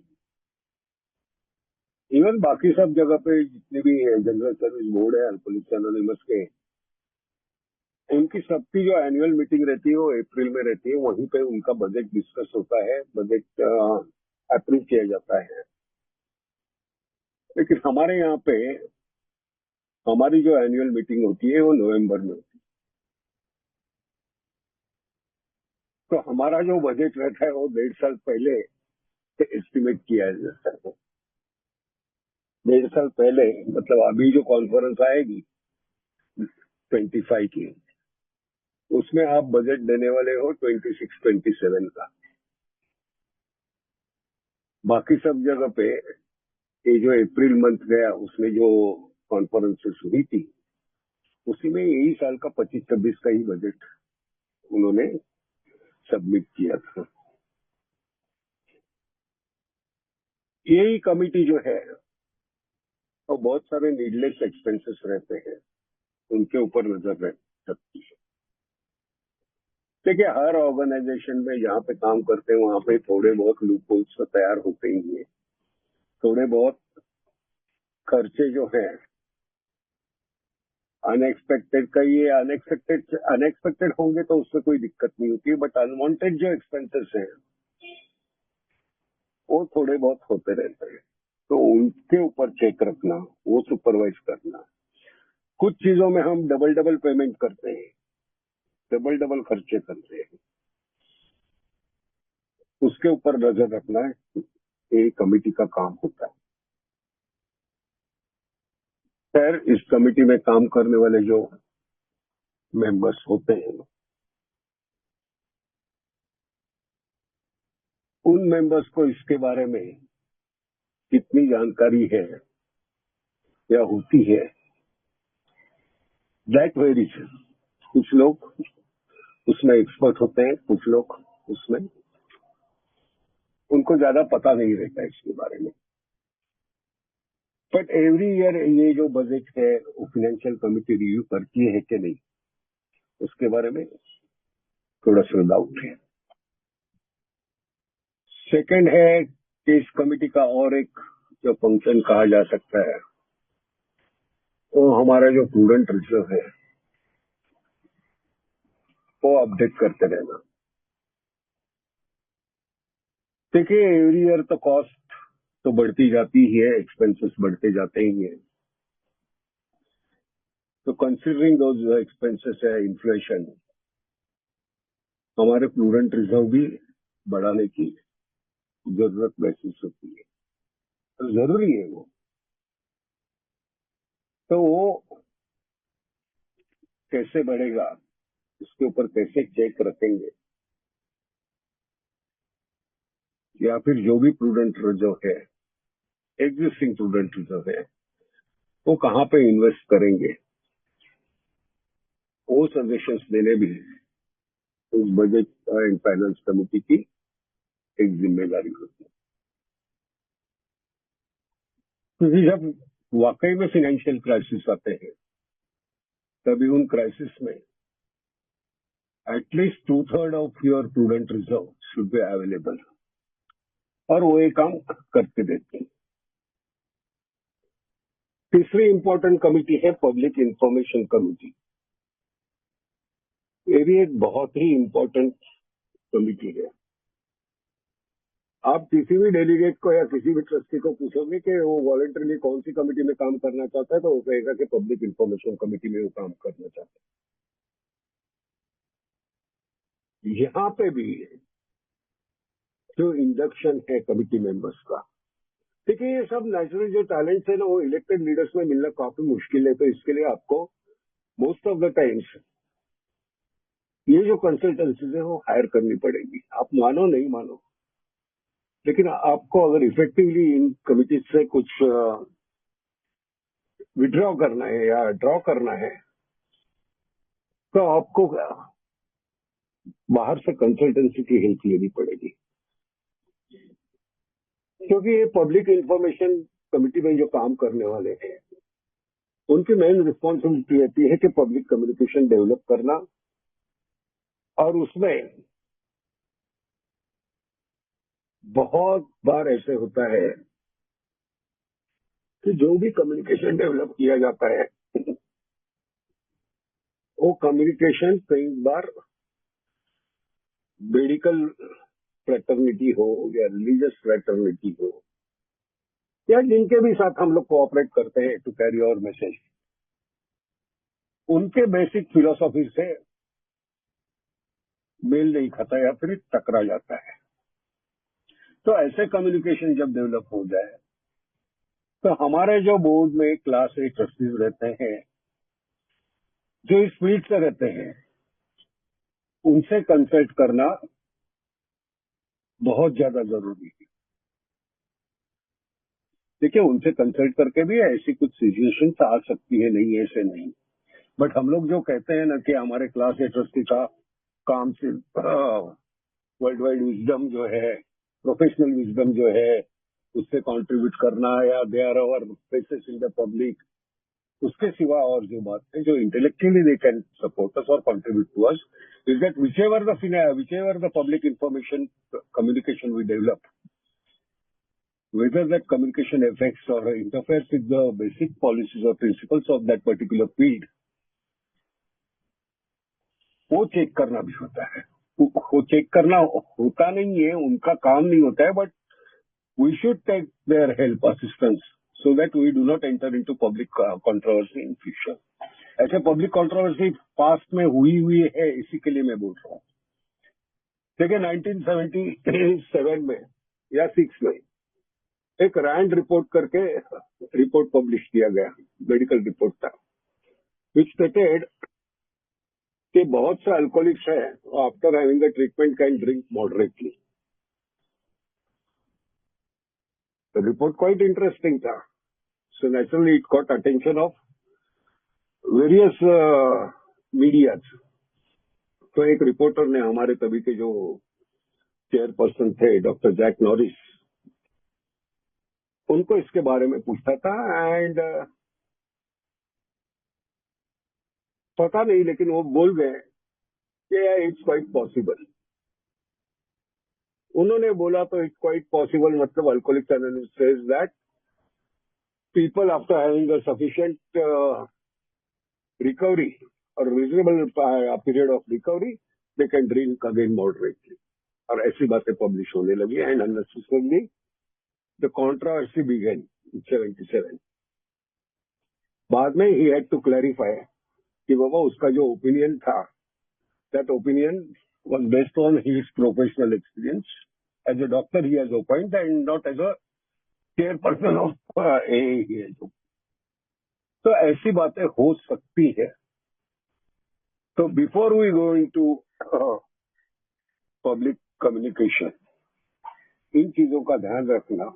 Even बाकी सब जगह पे जितने भी जनरल सर्विस बोर्ड है पुलिस एनोनिमस के, उनकी सबकी जो एनुअल मीटिंग रहती है वो अप्रैल में रहती है. वहीं पे उनका बजट डिस्कस होता है, बजट अप्रूव किया जाता है. लेकिन हमारे यहाँ पे हमारी जो एनुअल मीटिंग होती है वो नवंबर में होती है. तो हमारा जो बजट रहता है वो 1.5 साल पहले एस्टिमेट किया जाता है. 1.5 साल पहले मतलब अभी जो कॉन्फ्रेंस आएगी 25 की, उसमें आप बजट देने वाले हो 26-27 का. बाकी सब जगह पे ये जो अप्रैल मंथ गया उसमें जो कॉन्फ्रेंसेस हुई थी उसी में यही साल का 25-26 का ही बजट उन्होंने सबमिट किया था। यही कमिटी जो है तो बहुत सारे नीडलेस एक्सपेंसेस रहते हैं, उनके ऊपर नजर रख सकती है। देखिए, हर ऑर्गेनाइजेशन में जहाँ पे काम करते हैं वहां पे थोड़े बहुत लूप होल्स तो तैयार होते ही हैं। थोड़े बहुत खर्चे जो हैं अनएक्सपेक्टेड का, ये अनएक्सपेक्टेड होंगे तो उससे कोई दिक्कत नहीं होती, बट अनवांटेड जो एक्सपेंसेस हैं वो थोड़े बहुत होते रहते हैं, तो उनके ऊपर चेक रखना, वो सुपरवाइज करना। कुछ चीजों में हम डबल डबल पेमेंट करते हैं, डबल डबल खर्चे करते हैं, उसके ऊपर नजर रखना है, ये कमेटी का काम होता है। खैर, इस कमेटी में काम करने वाले जो मेंबर्स होते हैं उन मेंबर्स को इसके बारे में कितनी जानकारी है या होती है, दैट वेरीज। कुछ लोग उसमें एक्सपर्ट होते हैं, कुछ लोग उसमें उनको ज्यादा पता नहीं रहता है इसके बारे में। बट एवरी ईयर ये जो बजट है वो फाइनेंशियल कमिटी रिव्यू करती है कि नहीं, उसके बारे में थोड़ा सा डाउट है। सेकंड है कि इस कमिटी का और एक जो फंक्शन कहा जा सकता है वो हमारा जो प्रूडेंट रिजर्व है वो अपडेट करते रहना। देखिए, एवरी ईयर तो कॉस्ट तो बढ़ती जाती ही है, एक्सपेंसेस बढ़ते जाते ही हैं, तो कंसिडरिंग दोज एक्सपेंसेस है इन्फ्लेशन, हमारे प्रूडेंट रिजर्व भी बढ़ाने की जरूरत महसूस होती है, तो जरूरी है वो। तो वो कैसे बढ़ेगा, उसके ऊपर कैसे चेक रखेंगे, या फिर जो भी प्रूडेंट रिजर्व है, एग्जिस्टिंग प्रूडेंट रिजर्व है, वो कहाँ पे इन्वेस्ट करेंगे, वो सजेशंस देने भी उस बजट एंड फाइनेंस कमेटी की एक जिम्मेदारी होती है। क्योंकि जब वाकई में फाइनेंशियल क्राइसिस आते हैं तभी उन क्राइसिस में at least 2/3 of your prudent reserve should be available, और वो ये काम करके देते हैं। तीसरी इंपॉर्टेंट कमिटी है पब्लिक इंफॉर्मेशन कमिटी। ये भी एक बहुत ही इंपॉर्टेंट कमिटी है। आप किसी भी डेलीगेट को या किसी भी ट्रस्टी को पूछोगे कि वो वॉलंटरली कौन सी कमिटी में काम करना चाहता है तो वो कहेगा कि पब्लिक इंफॉर्मेशन कमिटी में वो काम करना चाहता है। यहाँ पे भी जो इंडक्शन है कमिटी मेंबर्स का, देखिए ये सब नेचुरल जो टैलेंट्स है ना वो इलेक्टेड लीडर्स में मिलना काफी मुश्किल है, तो इसके लिए आपको मोस्ट ऑफ द टाइम्स ये जो कंसल्टेंसीज है वो हायर करनी पड़ेगी। आप मानो नहीं मानो, लेकिन आपको अगर इफेक्टिवली इन कमिटी से कुछ विड्रॉ करना है या ड्रॉ करना है तो आपको बाहर से कंसल्टेंसी की हेल्प लेनी पड़ेगी, क्योंकि ये पब्लिक इंफॉर्मेशन कमिटी में जो काम करने वाले हैं उनकी मेन रिस्पॉन्सिबिलिटी रहती है कि पब्लिक कम्युनिकेशन डेवलप करना, और उसमें बहुत बार ऐसे होता है कि जो भी कम्युनिकेशन डेवलप किया जाता है वो कम्युनिकेशन कई बार मेडिकल फ्रेटर्निटी हो या रिलीजियस फ्रेटर्निटी हो या जिनके भी साथ हम लोग कोऑपरेट करते हैं टू कैरी आवर मैसेज, उनके बेसिक फिलोसॉफी से मेल नहीं खाता या फिर टकरा जाता है। तो ऐसे कम्युनिकेशन जब डेवलप हो जाए तो हमारे जो बोर्ड में क्लास ए ट्रस्टीज रहते हैं जो इस फील्ड से रहते हैं उनसे कंसल्ट करना बहुत ज्यादा जरूरी है। देखिए उनसे कंसल्ट करके भी ऐसी कुछ सिचुएशन आ सकती है, नहीं ऐसे नहीं। बट हम लोग जो कहते हैं ना कि हमारे क्लास ए ट्रस्टी का काम सिर्फ वर्ल्ड वाइड विजडम जो है, प्रोफेशनल विजडम जो है उससे कंट्रीब्यूट करना, या they are our faces in the public, उसके सिवा और जो बात है जो intellectually they can support us और contribute to us is that whichever the public information communication we develop, whether that communication affects or interferes with the basic policies or principles of that particular field, वो check करना भी होता है। वो check करना होता नहीं है, उनका काम नहीं होता है, but we should take their help assistance so that we do not enter into public controversy in future. ऐसे पब्लिक कंट्रोवर्सी पास्ट में हुई है, इसी के लिए मैं बोल रहा हूँ। देखिए 1977 में या 6 में एक रैंड रिपोर्ट करके रिपोर्ट पब्लिश किया गया, मेडिकल रिपोर्ट था, विच स्टेटेड कि बहुत से अल्कोहलिक्स है after having the treatment can drink moderately. The report quite interesting था, so naturally it got attention of various medias. तो एक रिपोर्टर ने हमारे तभी के जो चेयरपर्सन थे डॉक्टर जैक नॉरिस, उनको इसके बारे में पूछा था, एंड पता नहीं लेकिन वो बोल गए कि इट्स क्वाइट पॉसिबल। उन्होंने बोला तो इट्स क्वाइट पॉसिबल मतलब alcoholics anonymous says that people after having a sufficient recovery or reasonable period of recovery, they can drink again moderately. और ऐसी बातें पब्लिश होने लगी, and unnecessarily the controversy began in 77। बाद में ही हैड टू क्लैरिफाई कि बाबा उसका जो ओपिनियन था, that opinion was based on his professional experience as a doctor he has opined and not as a chairperson of A. तो ऐसी बातें हो सकती है। तो before we go into public communication, इन चीजों का ध्यान रखना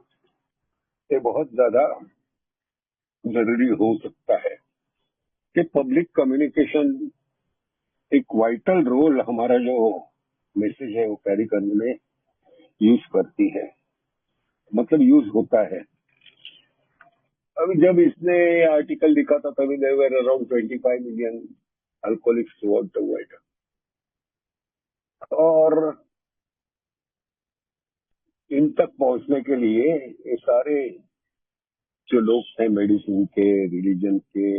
ये बहुत ज्यादा जरूरी हो सकता है कि पब्लिक कम्युनिकेशन एक वाइटल रोल हमारा जो मैसेज है वो कैरी करने में यूज करती है, मतलब यूज होता है। अभी जब इसने आर्टिकल लिखा था तभी there were around 25 million alcoholics through the world, और इन तक पहुंचने के लिए ये सारे जो लोग हैं, मेडिसिन के, रिलीजन के,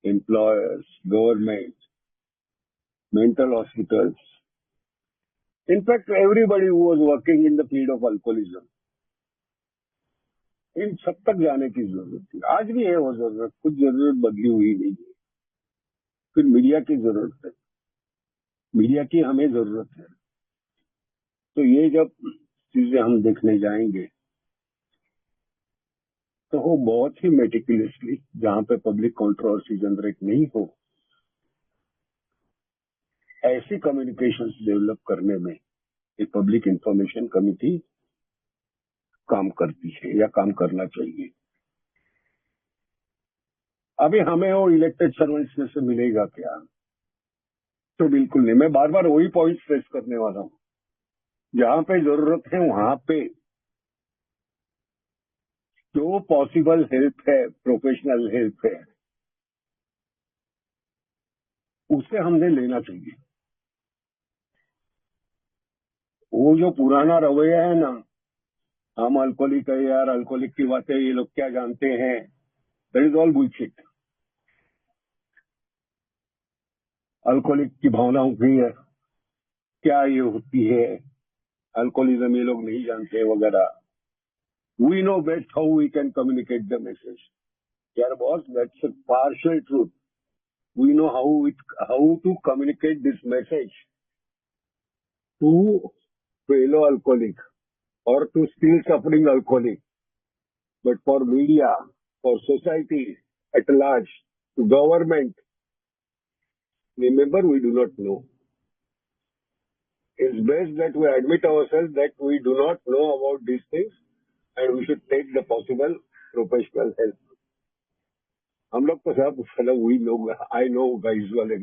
employers, government, mental hospitals, in fact everybody who was working in the field of alcoholism, इन सब तक जाने की जरूरत थी। आज भी है वो जरूरत, कुछ जरूरत बदली हुई नहीं है। फिर मीडिया की जरूरत है, मीडिया की हमें जरूरत है। तो ये जब चीजें हम देखने जाएंगे तो वो बहुत ही मेटिकुलसली, जहां पे पब्लिक कंट्रोवर्सी जनरेट नहीं हो, ऐसी कम्युनिकेशंस डेवलप करने में एक पब्लिक इंफॉर्मेशन कमिटी काम करती है या काम करना चाहिए। अभी हमें वो इलेक्टेड सर्वेंट्स में से मिलेगा क्या? तो बिल्कुल नहीं। मैं बार बार वही पॉइंट स्ट्रेस करने वाला हूं, जहां पे जरूरत है वहां पे जो पॉसिबल हेल्प है, प्रोफेशनल हेल्प है, उसे हमने लेना चाहिए। वो जो पुराना रवैया है ना, हम अल्कोहलिक है यार, अल्कोहलिक की बातें ये लोग क्या जानते हैं, that is all bullshit. Alcoholic की भावनाओं की क्या ये होती है, अल्कोहलिज्म ये लोग नहीं जानते वगैरह। We know best how we can communicate the message. यार boss, that's a partial truth. We know how to communicate this message to fellow alcoholic or to still suffering alcoholic. But for media, for society at large, to government, remember we do not know. It's best that we admit ourselves that we do not know about these things and we should take the possible professional help. हम लोग तो सब वही लोग I know guys वाले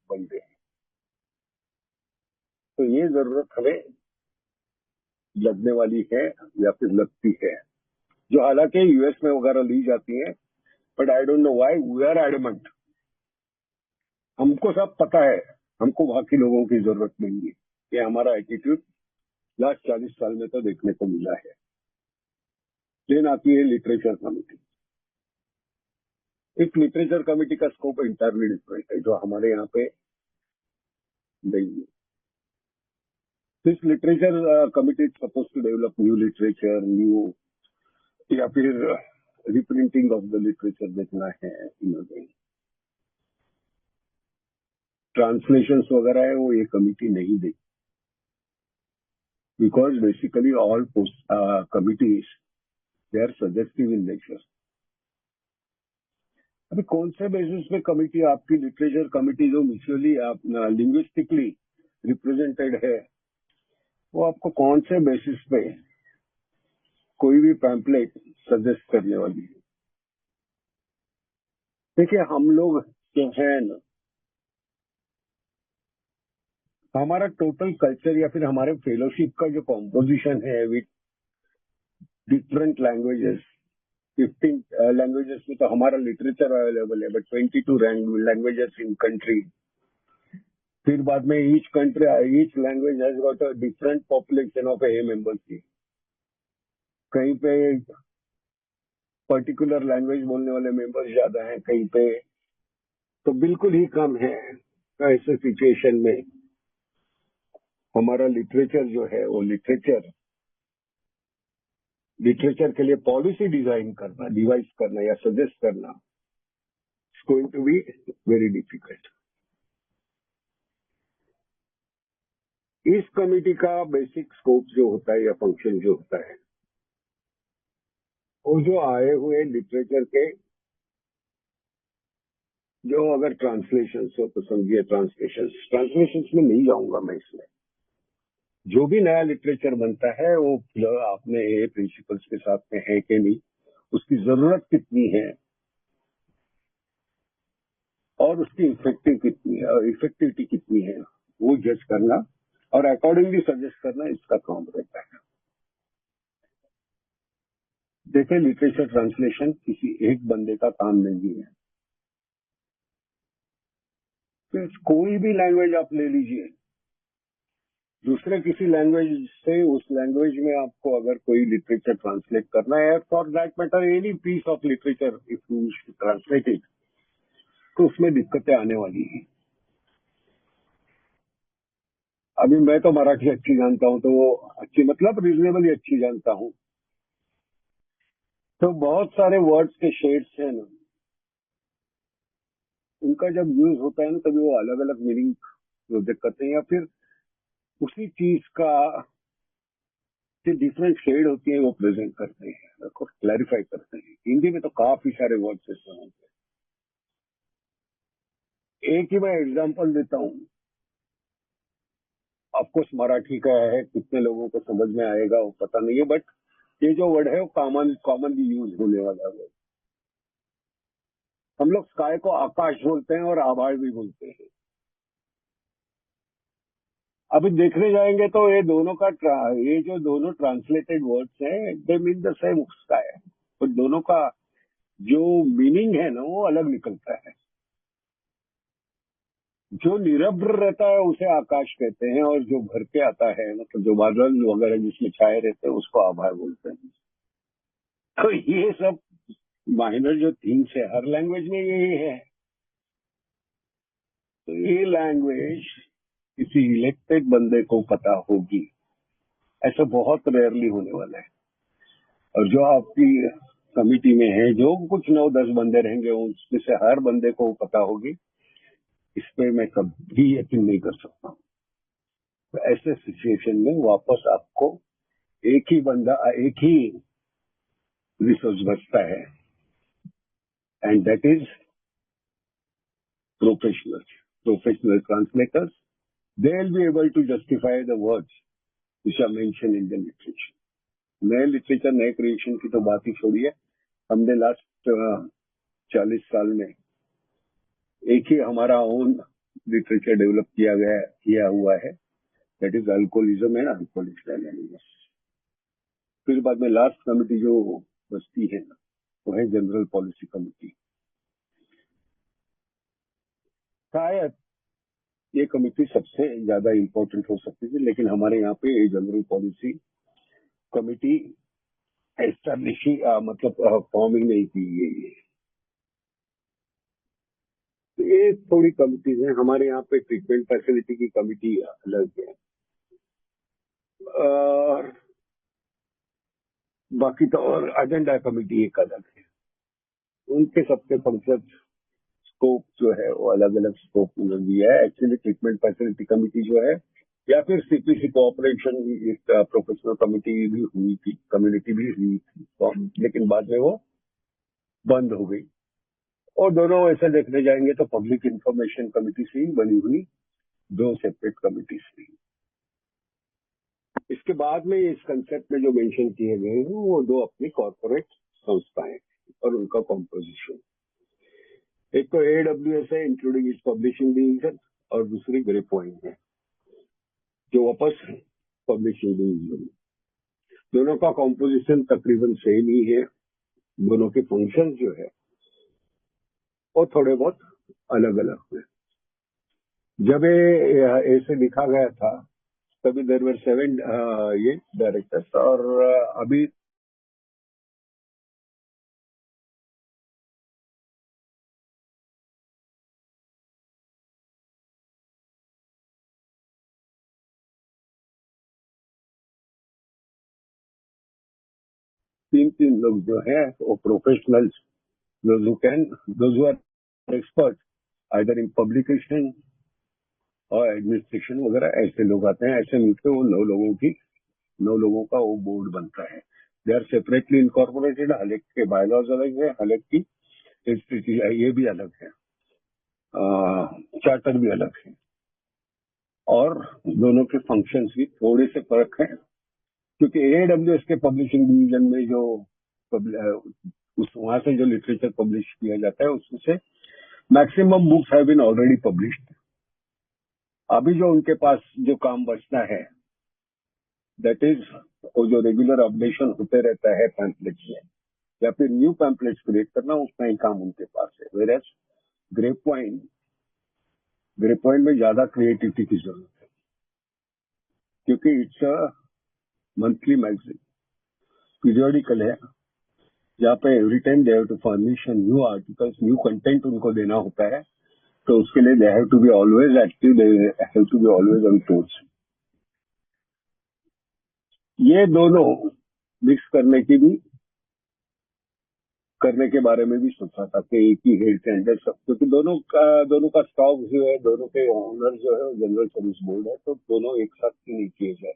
बनते हैं, तो ये जरूरत हमें लगने वाली है या फिर लगती है, जो हालांकि यूएस में वगैरह ली जाती है, but I don't know why we are adamant. हमको सब पता है, हमको वहां के लोगों की जरूरत नहीं है। ये हमारा एटीट्यूड लास्ट 40 साल में तो देखने को मिला है। देन आती है लिटरेचर कमेटी। इस लिटरेचर कमेटी का स्कोप इंटायरली डिफरेंट है, जो हमारे यहाँ पे नहीं है। This literature committee is suppose to develop new literature, new या फिर रिप्रिंटिंग ऑफ द लिटरेचर देखना है, ट्रांसलेशन वगैरह है वो ये कमिटी नहीं देती, because basically all committees they are suggestive in nature. अभी कौन से बेसिस पे कमिटी, आपकी लिटरेचर कमिटी जो म्यूचुअली लिंग्विस्टिकली रिप्रेजेंटेड है, वो आपको कौन से बेसिस पे कोई भी पैम्पलेट सजेस्ट करने वाली है? देखिए, हम लोग जो है ना, हमारा टोटल कल्चर या फिर हमारे फेलोशिप का जो कॉम्पोजिशन है विथ डिफरेंट लैंग्वेजेस, 15 लैंग्वेजेस में तो हमारा लिटरेचर अवेलेबल है, बट 22 लैंग्वेजेस इन कंट्री। फिर बाद में each country, each language has got a different population of A members की। कहीं पे पर्टिकुलर लैंग्वेज बोलने वाले मेंबर्स ज्यादा हैं, कहीं पे तो बिल्कुल ही कम है। ऐसे सिचुएशन में हमारा लिटरेचर जो है वो लिटरेचर के लिए पॉलिसी डिजाइन करना, डिवाइस करना या सजेस्ट करना it's going to be very difficult. इस कमिटी का बेसिक स्कोप जो होता है या फंक्शन जो होता है, वो जो आए हुए लिटरेचर के जो अगर ट्रांसलेशन हो तो समझिए ट्रांसलेशन में नहीं जाऊंगा मैं इसमें। जो भी नया लिटरेचर बनता है वो अपने ये प्रिंसिपल्स के साथ में है कि नहीं, उसकी जरूरत कितनी है और उसकी इफेक्टिविटी कितनी है, वो जज करना और अकॉर्डिंगली सजेस्ट करना इसका काम रहता है। देखिए, लिटरेचर ट्रांसलेशन किसी एक बंदे का काम नहीं है। तो कोई भी लैंग्वेज आप ले लीजिए, दूसरे किसी लैंग्वेज से उस लैंग्वेज में आपको अगर कोई लिटरेचर ट्रांसलेट करना है, for that matter any piece of literature if you translate it, तो उसमें दिक्कतें आने वाली हैं। अभी मैं तो मराठी अच्छी जानता हूं, तो वो अच्छी मतलब रीजनेबली अच्छी जानता हूं, तो बहुत सारे वर्ड्स के शेड्स हैं ना, उनका जब यूज होता है ना तभी वो अलग अलग मीनिंग प्रोजेक्ट करते हैं, या फिर उसी चीज का जो डिफरेंट शेड होती है वो प्रेजेंट करते हैं, उसको क्लैरिफाई करते हैं। हिंदी में तो काफी सारे वर्ड्स ऐसे होते हैं। एक ही मैं एग्जांपल देता हूँ, ऑफकोर्स मराठी का है, कितने लोगों को समझ में आएगा वो पता नहीं है, बट ये जो वर्ड है वो कॉमनली यूज होने वाला वर्ड। हम लोग स्काई को आकाश बोलते हैं और आभार भी बोलते हैं। अभी देखने जाएंगे तो ये जो दोनों ट्रांसलेटेड वर्ड्स हैं, they mean the same sky, तो दोनों का जो मीनिंग है ना वो अलग निकलता है। जो निरभ्र रहता है उसे आकाश कहते हैं, और जो भर के आता है, मतलब जो बादल वगैरह जिसमें छाए रहते हैं, उसको आभार बोलते हैं। तो ये सब माइनर जो थिंग्स है, हर लैंग्वेज में यही है। तो ये लैंग्वेज किसी इलेक्टेड बंदे को पता होगी, ऐसा बहुत रेयरली होने वाला है। और जो आपकी कमिटी में है, जो कुछ 9-10 बंदे रहेंगे, उसमें से हर बंदे को पता होगी, इस पे मैं कभी यकीन नहीं कर सकता हूँ। तो ऐसे सिचुएशन में वापस आपको एक ही रिसोर्स बचता है, and that is professional translators. They will be able to justify the words which are mentioned in the literature. नए लिटरेचर नए क्रिएशन की तो बात ही छोड़िए, हमने लास्ट 40 साल में एक ही हमारा ओन लिटरेचर डेवलप किया हुआ है, that is alcoholism and alcoholics anonymous. फिर बाद में लास्ट कमिटी जो बचती है वो है जनरल पॉलिसी कमिटी। शायद ये कमिटी सबसे ज्यादा इम्पोर्टेंट हो सकती थी, लेकिन हमारे यहाँ पे जनरल पॉलिसी कमिटी एस्टैब्लिशिंग मतलब फॉर्मिंग नहीं की गई है। तो ये थोड़ी कमिटीज है। हमारे यहाँ पे ट्रीटमेंट फैसिलिटी की कमिटी अलग है, और बाकी तो और एजेंडा कमिटी एक अलग है। उनके सबके फंक्शन स्कोप जो है वो अलग अलग स्कोप उन्होंने दिया है। एक्चुअली ट्रीटमेंट फैसिलिटी कमिटी जो है, या फिर सीपीसी कोऑपरेशन प्रोफेशनल कमिटी भी हुई थी, कम्युनिटी भी हुई थी, लेकिन बाद में वो बंद हो गई। और दोनों ऐसे देखने जाएंगे तो पब्लिक इंफॉर्मेशन कमिटी से ही बनी हुई दो सेपरेट कमिटीज थी। इसके बाद में इस कंसेप्ट में जो मेंशन किए गए हैं वो दो अपनी कॉर्पोरेट संस्थाएं और उनका कॉम्पोजिशन। एक तो AWS है, इंक्लूडिंग इस पब्लिशिंग डिवीजन, और दूसरी ग्रे पॉइंट है जो वापस पब्लिशिंग डिवीजन। दोनों का कॉम्पोजिशन तकरीबन सेम ही है, दोनों के फंक्शन जो है वो थोड़े बहुत अलग अलग हुए। जब ये ऐसे लिखा गया था तभी देर वर 7 ये डायरेक्टर्स, और अभी तीन लोग जो है वो professionals, those who are experts either in publication और एडमिनिस्ट्रेशन वगैरह, ऐसे लोग आते हैं। ऐसे मिलकर वो 9 लोगों का वो बोर्ड बनता है। They are separately incorporated. हलेक के बायलॉज अलग है, हलेक की ये भी अलग है, चार्टर भी अलग है, और दोनों के फंक्शंस भी थोड़े से फर्क है। क्योंकि AWS के पब्लिशिंग डिवीजन में जो उस वहां से जो लिटरेचर पब्लिश किया जाता है उसमें से maximum books have been already published. अभी जो उनके पास जो काम बचता है दैट इज वो जो रेगुलर अपडेशन होते रहता है पैम्पलेट्स में, या फिर न्यू पैम्पलेट्स क्रिएट करना, उतना ही काम उनके पास है। वेरएज ग्रे पॉइंट में ज्यादा क्रिएटिविटी की जरूरत है, क्योंकि it's a monthly magazine, periodical है, जहाँ पे every time they have to furnish new articles, new content उनको देना होता है। तो उसके लिए they have to be always active, they have to be always on tours. ये दोनों मिक्स करने के बारे में भी सोचा था कि एक ही हेड के अंडर सब, क्योंकि दोनों का स्टॉक जो है, दोनों के ओनर जो है जनरल सर्विस बोर्ड है, तो दोनों एक साथ क्यों नहीं किए जाए।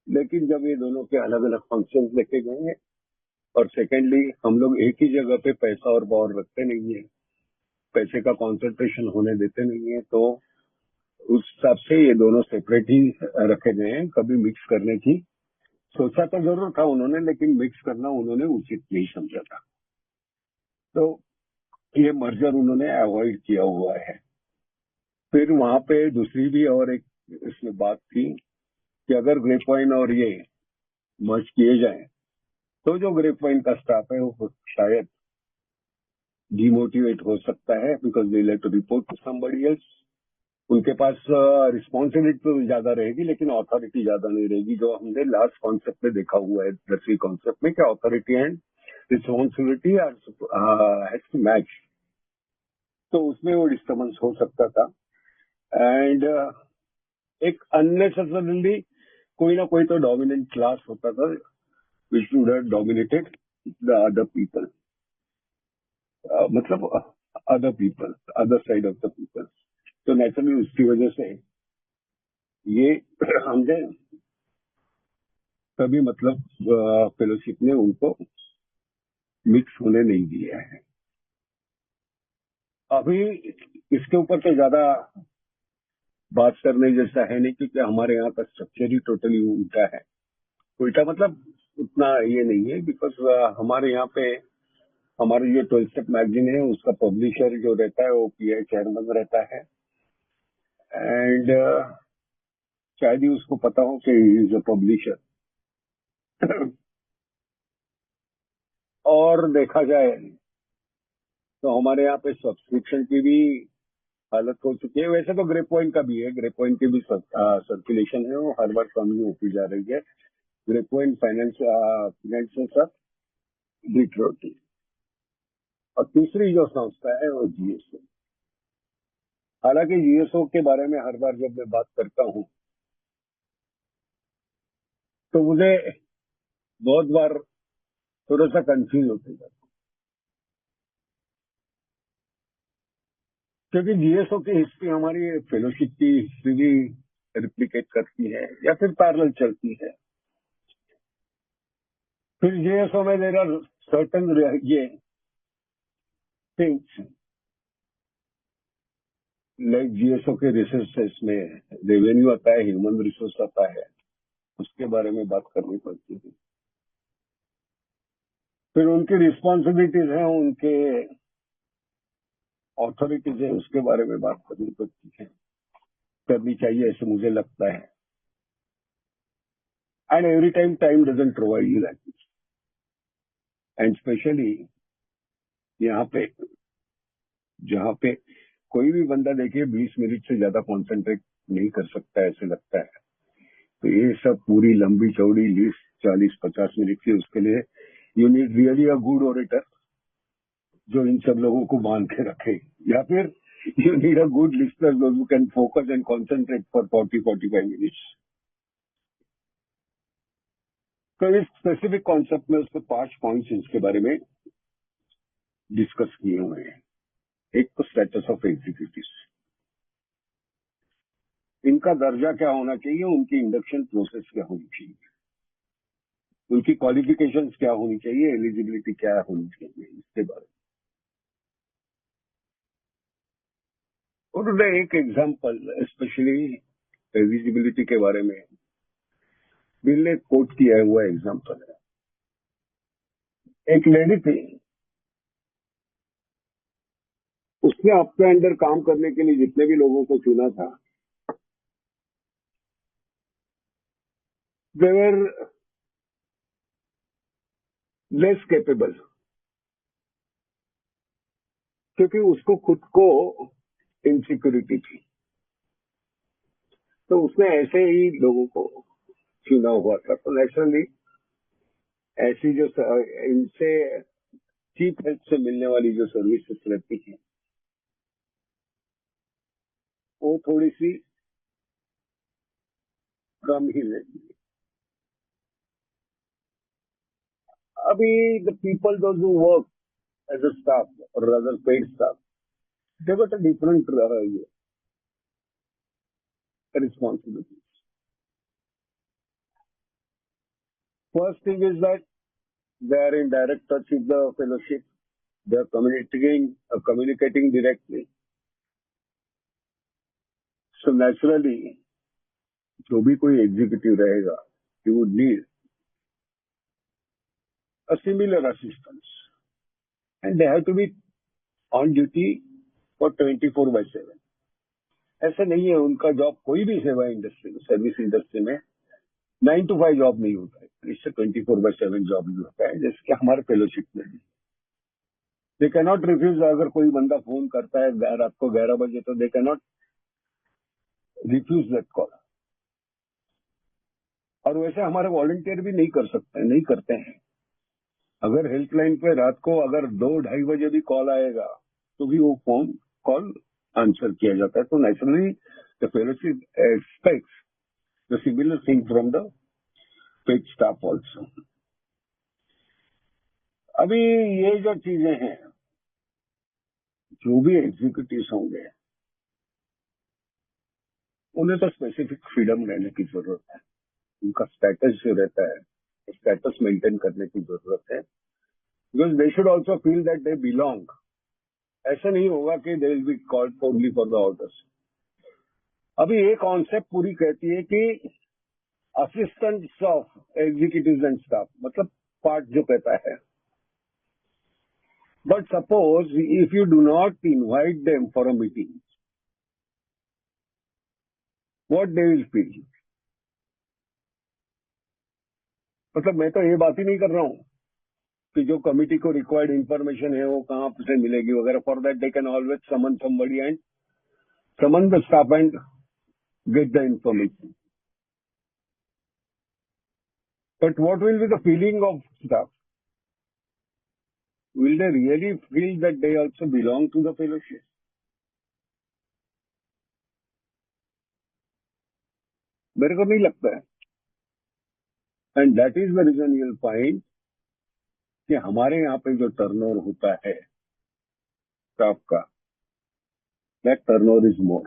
लेकिन जब ये दोनों के अलग अलग फंक्शन लेके गए हैं, और सेकेंडली हम लोग एक ही जगह पे पैसा और पावर रखते नहीं है, पैसे का कॉन्सेंट्रेशन होने देते नहीं है, तो उस हिसाब से ये दोनों सेपरेट ही रखे गए हैं। कभी मिक्स करने की सोचा तो जरूर था उन्होंने, लेकिन मिक्स करना उन्होंने उचित नहीं समझा था, तो ये मर्जर उन्होंने अवॉइड किया हुआ है। फिर वहां पे दूसरी भी और एक इसमें बात थी कि अगर ग्रे पॉइंट और ये मर्ज किए जाए तो जो ग्रे पॉइंट का स्टाफ है वो शायद डिमोटिवेट हो सकता है, because they late to report to somebody else. उनके पास रिस्पॉन्सिबिलिटी तो ज्यादा रहेगी, लेकिन अथॉरिटी ज्यादा नहीं रहेगी, जो हमने लास्ट कॉन्सेप्ट में देखा हुआ है, 10वीं कॉन्सेप्ट में, क्या authority and responsibility has to match. तो उसमें वो डिस्टर्बेंस हो सकता था, एंड एक अननेसेसरली कोई ना कोई तो डोमिनेंट क्लास होता था which would have dominated the other people, मतलब other people, other side of the people. तो नेचुरली उसकी वजह से ये हमने कभी मतलब फेलोशिप ने उनको मिक्स होने नहीं दिया है। अभी इसके ऊपर तो ज्यादा बात करने जैसा है नहीं, क्योंकि हमारे यहाँ का स्ट्रक्चर ही टोटली उल्टा है। उल्टा मतलब उतना ये नहीं है, बिकॉज हमारे यहाँ पे हमारे जो 12 स्टेप मैगजीन है उसका पब्लिशर जो रहता है वो पीआई चेयरमैन रहता है, एंड शायद ही उसको पता हो कि इज अ पब्लिशर। और देखा जाए तो हमारे यहाँ पे सब्सक्रिप्शन की भी हालत हो चुकी है। वैसे तो ग्रे पॉइंट का भी है, ग्रे पॉइंट की भी सर्कुलेशन है, वो हर बार कम ही होती जा रही है। Grey point finance of Detroit. और तीसरी जो संस्था है वो जीएसओ। हालांकि जीएसओ के बारे में हर बार जब मैं बात करता हूँ तो मुझे बहुत बार थोड़ा सा कंफ्यूज होते जाता है, क्योंकि जीएसओ की हिस्ट्री हमारी फेलोशिप की हिस्ट्री भी रिप्लिकेट करती है या फिर पैरेलल चलती है। फिर जीएसओ में देर आर सर्टन ये थिंग्स लाइक जीएसओ के रिसोर्सेस में रेवेन्यू आता है, ह्यूमन रिसोर्स आता है, उसके बारे में बात करनी पड़ती है। फिर उनकी रिस्पॉन्सिबिलिटीज हैं, उनके ऑथोरिटीज है, उसके बारे में बात करनी पड़ती है, करनी चाहिए ऐसे मुझे लगता है। And every time doesn't provide you that, and specially यहाँ पे जहाँ पे कोई भी बंदा देखिए 20 मिनट से ज्यादा कॉन्सेंट्रेट नहीं कर सकता ऐसे लगता है। तो ये सब पूरी लंबी चौड़ी लिस्ट 40-50 मिनट की, उसके लिए you need really a good orator जो इन सब लोगों को बांध के रखे, या फिर you need a good listener who can focus and concentrate for 40-45 minutes. तो इस स्पेसिफिक कॉन्सेप्ट में उसके 5 पॉइंट्स इसके बारे में डिस्कस किए हुए हैं। एक तो स्टेटस ऑफ एग्जीक्यूटिव, इनका दर्जा क्या होना चाहिए, उनकी इंडक्शन प्रोसेस क्या होनी चाहिए, उनकी क्वालिफिकेशंस क्या होनी चाहिए, एलिजिबिलिटी क्या होनी चाहिए, इसके बारे में। और उन्होंने एक एग्जाम्पल स्पेशली एलिजिबिलिटी के बारे में बिल ने कोट किया हुआ एग्जाम्पल है। एक लेडी थी, उसने अपने अंडर काम करने के लिए जितने भी लोगों को चुना था, दे वर लेस कैपेबल, क्योंकि उसको खुद को इनसिक्योरिटी थी। तो उसने ऐसे ही लोगों को चुना हुआ था। तो नेचुरली ऐसी जो इनसे चीप हेल्प से मिलने वाली जो सर्विसेज रहती है वो थोड़ी सी कम ही रहती है। अभी the people those who work as a staff और other paid staff, they got a different responsibilities. First thing is that they are in direct touch with the fellowship. They are communicating directly. So naturally, जो भी कोई executive रहेगा, he would need a similar assistance, and they have to be on duty for 24/7. ऐसा नहीं है उनका job, कोई भी सेवा इंडस्ट्री में, सर्विस इंडस्ट्री में 9 to 5 जॉब नहीं होता है, इससे 24/7 जॉब भी होता है, जैसे कि हमारे फेलोशिप में भी। दे कैनॉट रिफ्यूज, अगर कोई बंदा फोन करता है रात को 11 बजे तो they cannot refuse that call. और वैसे हमारे वॉलंटियर भी नहीं कर सकते, नहीं करते हैं। अगर हेल्पलाइन पे रात को अगर 2-2:30 बजे भी कॉल आएगा तो भी वो फोन कॉल आंसर किया जाता है। तो naturally the fellowship aspects the similar thing from the paid staff also. अभी ये जो चीजें हैं, जो भी एग्जीक्यूटिव होंगे उन्हें तो स्पेसिफिक फ्रीडम रहने की जरूरत है। उनका स्टेटस जो रहता है, स्टेटस मेंटेन करने की जरूरत है, because they should also feel that they belong. ऐसा नहीं होगा कि दे will be called only for the orders. अभी ये कॉन्सेप्ट पूरी कहती है कि assistants of executive and staff, मतलब पार्ट जो कहता है. But suppose if you do not invite them for a meeting, what they will feel. मतलब मैं तो ये बात ही नहीं कर रहा हूं कि जो कमिटी को रिक्वायर्ड इंफॉर्मेशन है वो कहां से मिलेगी वगैरह. For that they can always summon somebody and summon the staff and get the information. But what will be the feeling of staff? Will they really feel that they also belong to the fellowship? मेरे को नहीं लगता है. And that is the reason you will find कि हमारे यहाँ पे जो टर्नओवर होता है स्टाफ का, that turnover is more,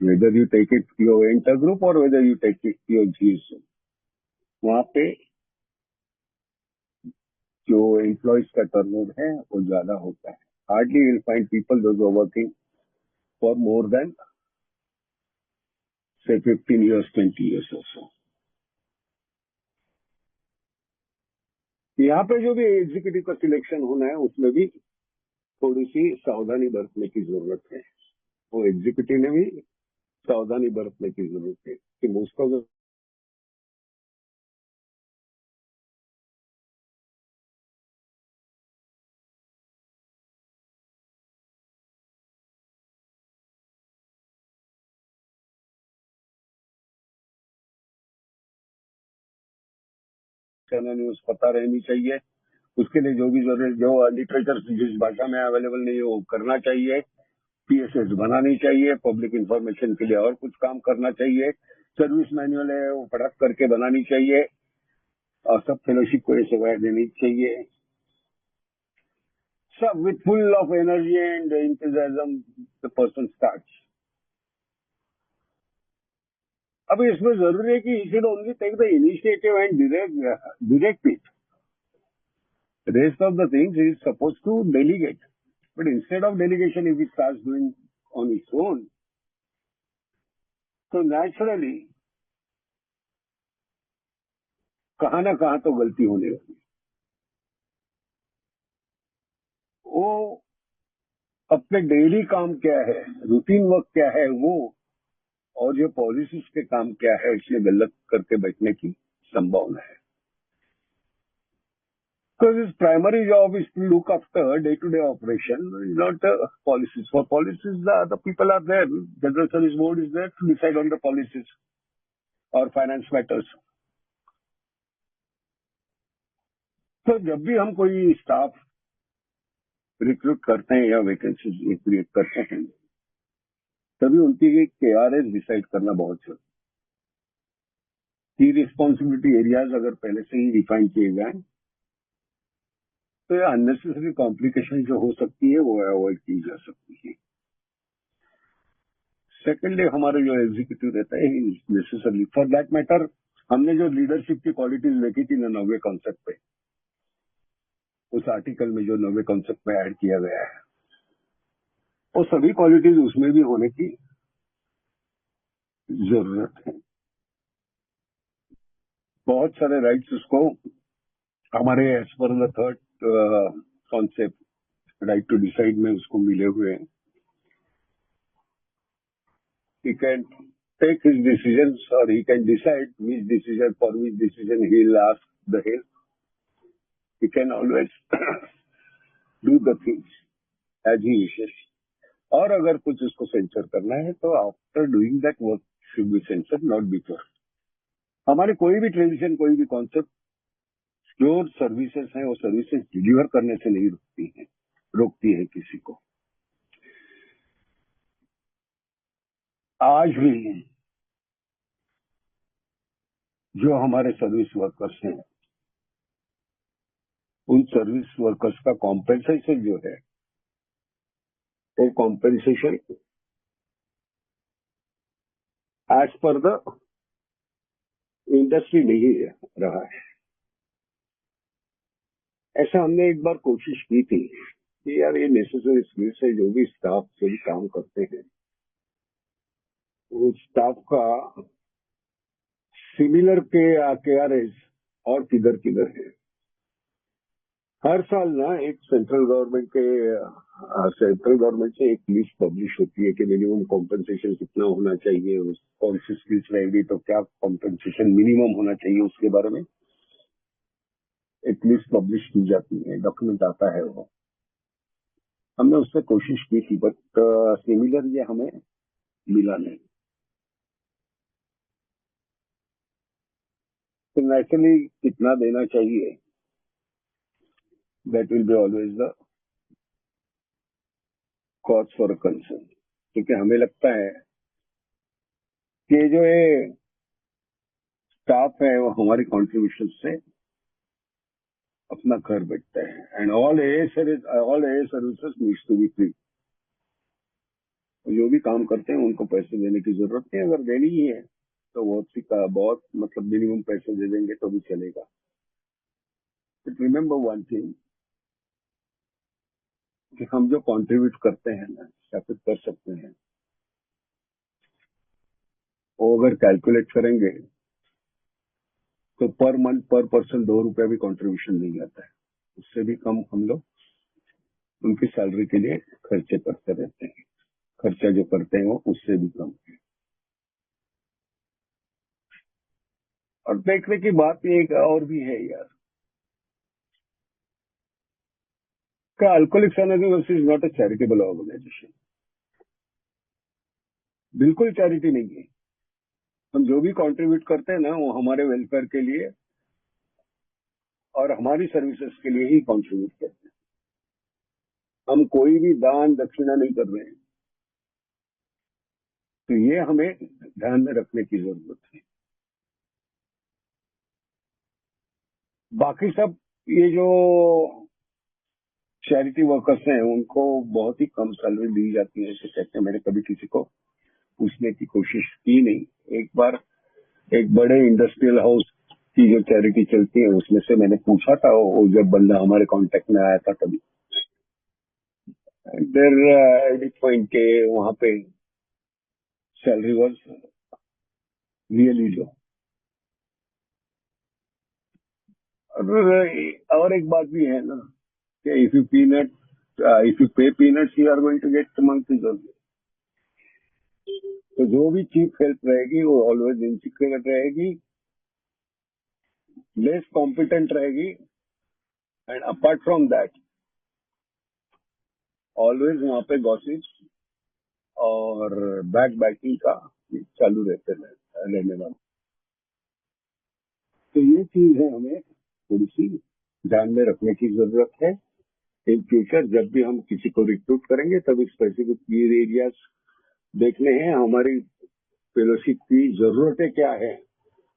whether you take it your inter group और whether you take it your GSO. वहां पे जो एम्प्लॉयज का टर्नओवर है वो ज्यादा होता है. Hardly will find people those are working for more than say 15 years, 20 years or so. यहाँ पे जो भी एग्जीक्यूटिव का सिलेक्शन होना है उसमें भी थोड़ी सी सावधानी बरतने की जरूरत है. वो एग्जीक्यूटिव ने भी सावधानी बरतने की जरूरत है कि मोस्ट ऑफ द न्यूज पता रहनी चाहिए. उसके लिए जो भी जरूरत, जो लिटरेचर जिस भाषा में अवेलेबल नहीं है वो करना चाहिए. पीएसएस बनानी चाहिए. पब्लिक इंफॉर्मेशन के लिए और कुछ काम करना चाहिए. सर्विस मैनुअल है वो पढ़क करके बनानी चाहिए. और सब फेलोशिप को ये सेवाएं देनी चाहिए. सब with full of energy and enthusiasm the person starts. अब इसमें जरूरी है कि he should only take the initiative and direct it. Rest of the things he is supposed to delegate. But instead of delegation, if he starts doing on its own, तो naturally कहाँ ना कहाँ तो गलती होने लगी. वो अपने डेली काम क्या है, रूटीन वर्क क्या है वो, और जो पॉलिसीज के काम क्या है, इसलिए गलत करके बैठने की संभावना है. Because his primary job is to look after day-to-day operation, not policies. For policies, the people are there. General Service Board is there to decide on the policies or finance matters. तो जब भी हम कोई staff recruit करते हैं या vacancy create करते हैं, तभी उनकी केआरएस डिसाइड करना बहुत जरूरी. की रिस्पॉन्सिबिलिटी एरियाज अगर पहले से ही डिफाइन किए जाए तो ये अननेसेसरी कॉम्प्लिकेशन जो हो सकती है वो अवॉइड की जा सकती है. सेकेंडली, हमारे जो एग्जीक्यूटिव रहता है नेसेसरली फॉर दैट मैटर, हमने जो लीडरशिप की क्वालिटीज देखी थी ना 90 कॉन्सेप्ट पे, उस आर्टिकल में जो 90 कॉन्सेप्ट में ऐड किया गया है, वो सभी क्वालिटीज उसमें भी होने की जरूरत है. बहुत सारे राइट्स उसको हमारे as per the third concept right to decide में उसको मिले हुए हैं. He can take his decisions or he can decide which decision, for which decision he will ask the help. He can always do the things as he wishes. और अगर कुछ उसको sensor करना है तो after doing that work should be sensor, not before. हमारे कोई भी ट्रेडिशन, कोई भी कॉन्सेप्ट, जो सर्विसेज है वो सर्विसेज डिलीवर करने से नहीं रोकती है किसी को. आज भी जो हमारे सर्विस वर्कर्स हैं, उन सर्विस वर्कर्स का कॉम्पेंसेशन जो है, वो compensation as per the industry नहीं रहा है. ऐसा हमने एक बार कोशिश की थी कि यार ये नेसेसरी स्किल्स है, जो भी स्टाफ से भी काम करते हैं, उस स्टाफ का सिमिलर के KRAs और किधर किधर है। हर साल ना एक सेंट्रल गवर्नमेंट से एक लिस्ट पब्लिश होती है कि मिनिमम कॉम्पेंसेशन कितना होना चाहिए, कौन सी स्किल्स रहेगी तो क्या कॉम्पेंसेशन मिनिमम होना चाहिए, उसके बारे में एक लिस्ट पब्लिश की जाती है, डॉक्यूमेंट आता है वो। हमने उससे कोशिश की थी, बट सिमिलर ये हमें मिला नहीं। तो नेचुरली कितना देना चाहिए, that will be always the cause for concern. क्योंकि हमें लगता है कि जो ये स्टाफ है वो हमारी कॉन्ट्रीब्यूशन से अपना घर बैठता है, and all a services needs to be free. जो भी काम करते हैं उनको पैसे देने की जरूरत नहीं, अगर देनी ही है तो बहुत मतलब मिनिमम पैसे दे देंगे तो भी चलेगा। बट रिमेम्बर वन थिंग कि हम जो कंट्रीब्यूट करते हैं ना या फिर कर सकते हैं, वो अगर कैलकुलेट करेंगे तो पर मंथ पर पर्सन ₹2 भी कंट्रीब्यूशन नहीं आता है। उससे भी कम हम लोग उनकी सैलरी के लिए खर्चे करते रहते हैं। खर्चा जो करते हैं वो उससे भी कम है। और देखने की बात एक और भी है यार, का alcoholics anonymous is not a charitable organization. बिल्कुल चैरिटी नहीं है। हम जो भी कंट्रीब्यूट करते हैं ना वो हमारे वेलफेयर के लिए और हमारी सर्विसेज के लिए ही कंट्रीब्यूट करते हैं। हम कोई भी दान दक्षिणा नहीं कर रहे हैं। तो ये हमें ध्यान में रखने की जरूरत है। बाकी सब ये जो चैरिटी वर्कर्स हैं उनको बहुत ही कम सैलरी दी जाती है, ऐसे कहते हैं। मैंने कभी किसी को पूछने की कोशिश की नहीं। एक बार एक बड़े इंडस्ट्रियल हाउस की जो चैरिटी चलती है उसमें से मैंने पूछा था, वो जब बंदा हमारे कांटेक्ट में आया था तभी देर पॉइंट के वहां पे सैलरी वॉज रियली लो। और एक बात भी है ना कि if you pay peanuts you are going to get monthly salary. तो जो भी चीप हेल्प रहेगी वो ऑलवेज इनसिक्योर रहेगी, लेस कॉम्पिटेंट रहेगी, and apart from that always वहां पे गॉसिप्स और बैक बैकिंग का चालू रहने वाला। तो ये चीज है हमें थोड़ी सी ध्यान में रखने की जरूरत है। इन फ्यूचर जब भी हम किसी को रिक्रूट करेंगे तब स्पेसिफिक एरियाज देखने हैं, हमारी फेलोशिप की जरूरतें क्या है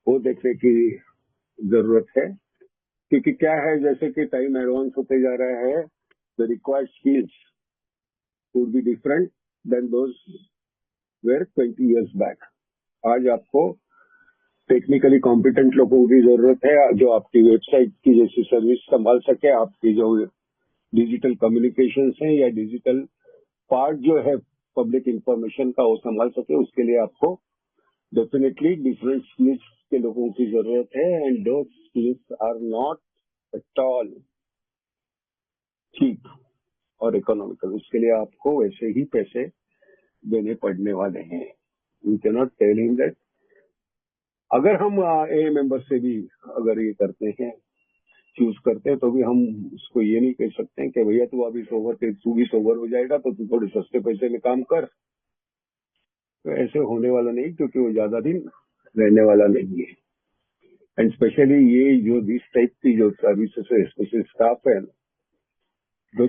वो देखने की जरूरत है। क्योंकि क्या है, जैसे कि टाइम एडवांस होते जा रहा है, the required skills would be different than those were 20 years बैक। आज आपको टेक्निकली कॉम्पिटेंट लोगों की जरूरत है जो आपकी वेबसाइट की जैसी सर्विस संभाल सके, आपकी जो डिजिटल कम्युनिकेशन है या डिजिटल पार्ट जो है पब्लिक इंफॉर्मेशन का वो संभाल सके। उसके लिए आपको डेफिनेटली डिफरेंट स्किल्स के लोगों की जरूरत है, एंड दो skills are not at all cheap और इकोनॉमिकल। उसके लिए आपको वैसे ही पैसे देने पड़ने वाले हैं। We can not tell him that. अगर हम ए मेंबर से भी अगर ये करते हैं, चूज करते हैं, तो भी हम उसको ये नहीं कह सकते हैं कि भैया तू भी सोबर हो जाएगा तो तू थोड़े सस्ते पैसे में काम कर। तो ऐसे होने वाला नहीं, क्योंकि वो ज्यादा दिन रहने वाला नहीं है। एंड स्पेशली ये जो दिस टाइप की जो सर्विसेज है, स्पेशली स्टाफ है, the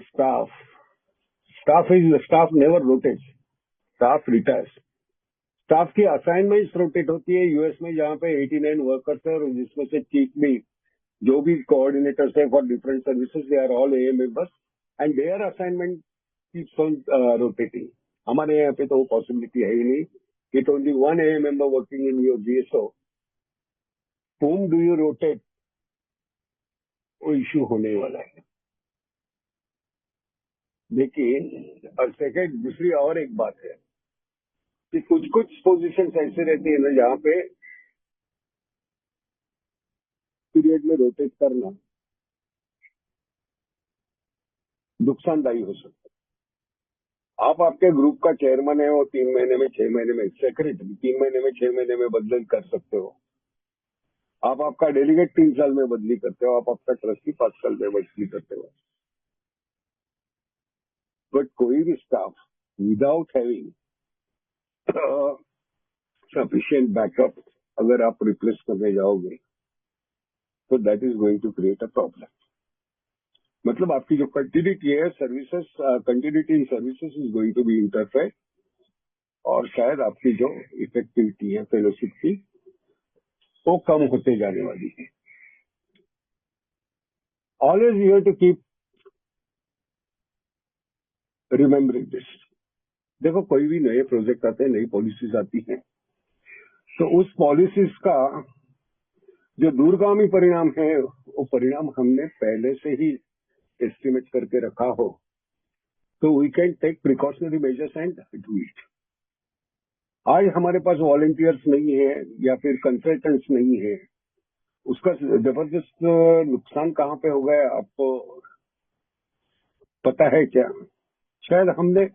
staff never rotate, staff retires. Staff की असाइनमेंट रोटेट होती है यूएस में, जहाँ पे 89 वर्कर्स है और जिसमें से चीफ भी जो भी कोऑर्डिनेटर्स है for different services, they are all a members and their assignment keeps on rotating. हमारे यहाँ पे तो वो पॉसिबिलिटी है ही नहीं। It only one a member working in your GSO, whom do you rotate, वो इश्यू होने वाला है। लेकिन और सेकेंड दूसरी और एक बात है कि कुछ कुछ पोजीशन ऐसे रहती है ना जहाँ पे पीरियड में रोटेट करना नुकसानदायी हो सकता है। आप आपके ग्रुप का चेयरमैन है, वो 3 महीने में 6 महीने में, सेक्रेटरी 3 महीने में 6 महीने में बदली कर सकते हो। आप आपका डेलीगेट 3 साल में बदली करते हो, आप आपका ट्रस्टी 5 साल में बदली करते हो। बट कोई भी staff without having sufficient backup अगर आप रिप्लेस करने जाओगे तो that is going to create a problem. मतलब आपकी जो कंटिन्यूटी है services, continuity in services is going to be interfere, और शायद आपकी जो इफेक्टिविटी है फेलोशिप की वो कम होते जाने वाली है। Always you have to keep remembering this. देखो, कोई भी नए प्रोजेक्ट आते हैं, नई पॉलिसीज आती हैं, तो उस पॉलिसीज का जो दूरगामी परिणाम है वो परिणाम हमने पहले से ही एस्टिमेट करके रखा हो तो we can take precautionary measures and do it. आज हमारे पास वॉलंटियर्स नहीं है या फिर कंसल्टेंट्स नहीं है, उसका जबरदस्त नुकसान कहाँ पे हो गया आपको पता है क्या? शायद हमने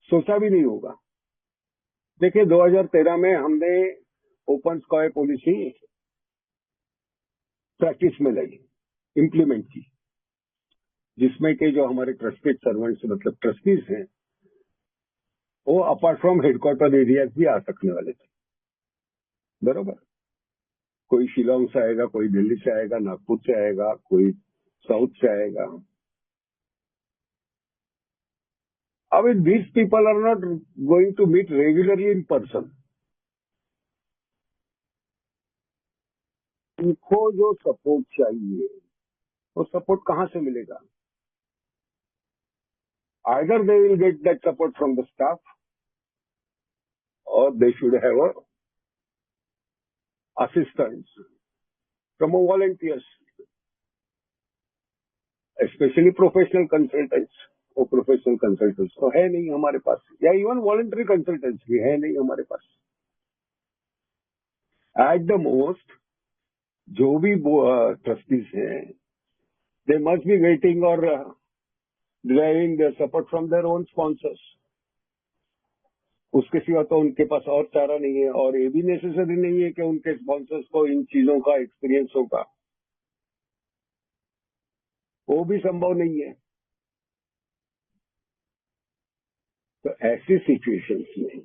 सोचा भी नहीं होगा। देखिए, 2013 में हमने ओपन स्काई पॉलिसी प्रैक्टिस में लाई, इम्प्लीमेंट की, जिसमें कि जो हमारे ट्रस्टेड सर्वेंट्स मतलब ट्रस्टीज हैं वो अपार्ट फ्रॉम हेडक्वार्टर एरियाज भी आ सकने वाले थे। बरोबर, कोई शिलोंग से आएगा, कोई दिल्ली से आएगा, नागपुर से आएगा, कोई साउथ से आएगा। अब these people are not going to meet regularly in person. उनको जो सपोर्ट चाहिए वो सपोर्ट कहाँ से मिलेगा? Either they will get that support from the staff or they should have a assistance from a volunteers, especially professional consultants। वो professional consultants तो है नहीं हमारे पास, या इवन वॉलंटरी कंसल्टेंट्स भी है नहीं हमारे पास। एट द मोस्ट जो भी ट्रस्टीज हैं दे मस्ट बी वेटिंग और driving their support from their own sponsors. उसके सिवा तो उनके पास और चारा नहीं है, और ये भी नेसेसरी नहीं है कि उनके स्पॉन्सर्स को इन चीजों का एक्सपीरियंस होगा, वो भी संभव नहीं है। तो ऐसी सिचुएशंस में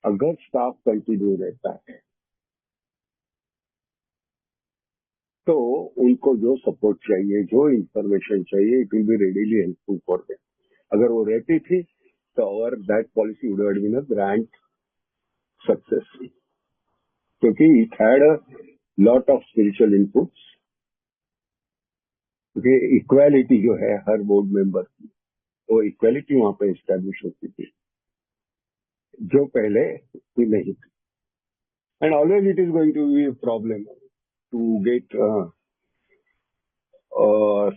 अगर स्टाफ कंटिन्यू रहता है तो उनको जो सपोर्ट चाहिए, जो इंफॉर्मेशन चाहिए, it will be readily helpful for them. अगर वो रहती थी तो और that policy would have been a grand success, क्योंकि it had a lot of spiritual inputs. क्योंकि इक्वालिटी जो है हर बोर्ड मेंबर की, वो इक्वालिटी वहां पे एस्टेब्लिश होती थी जो पहले भी नहीं थी। And always it is going to be a problem to get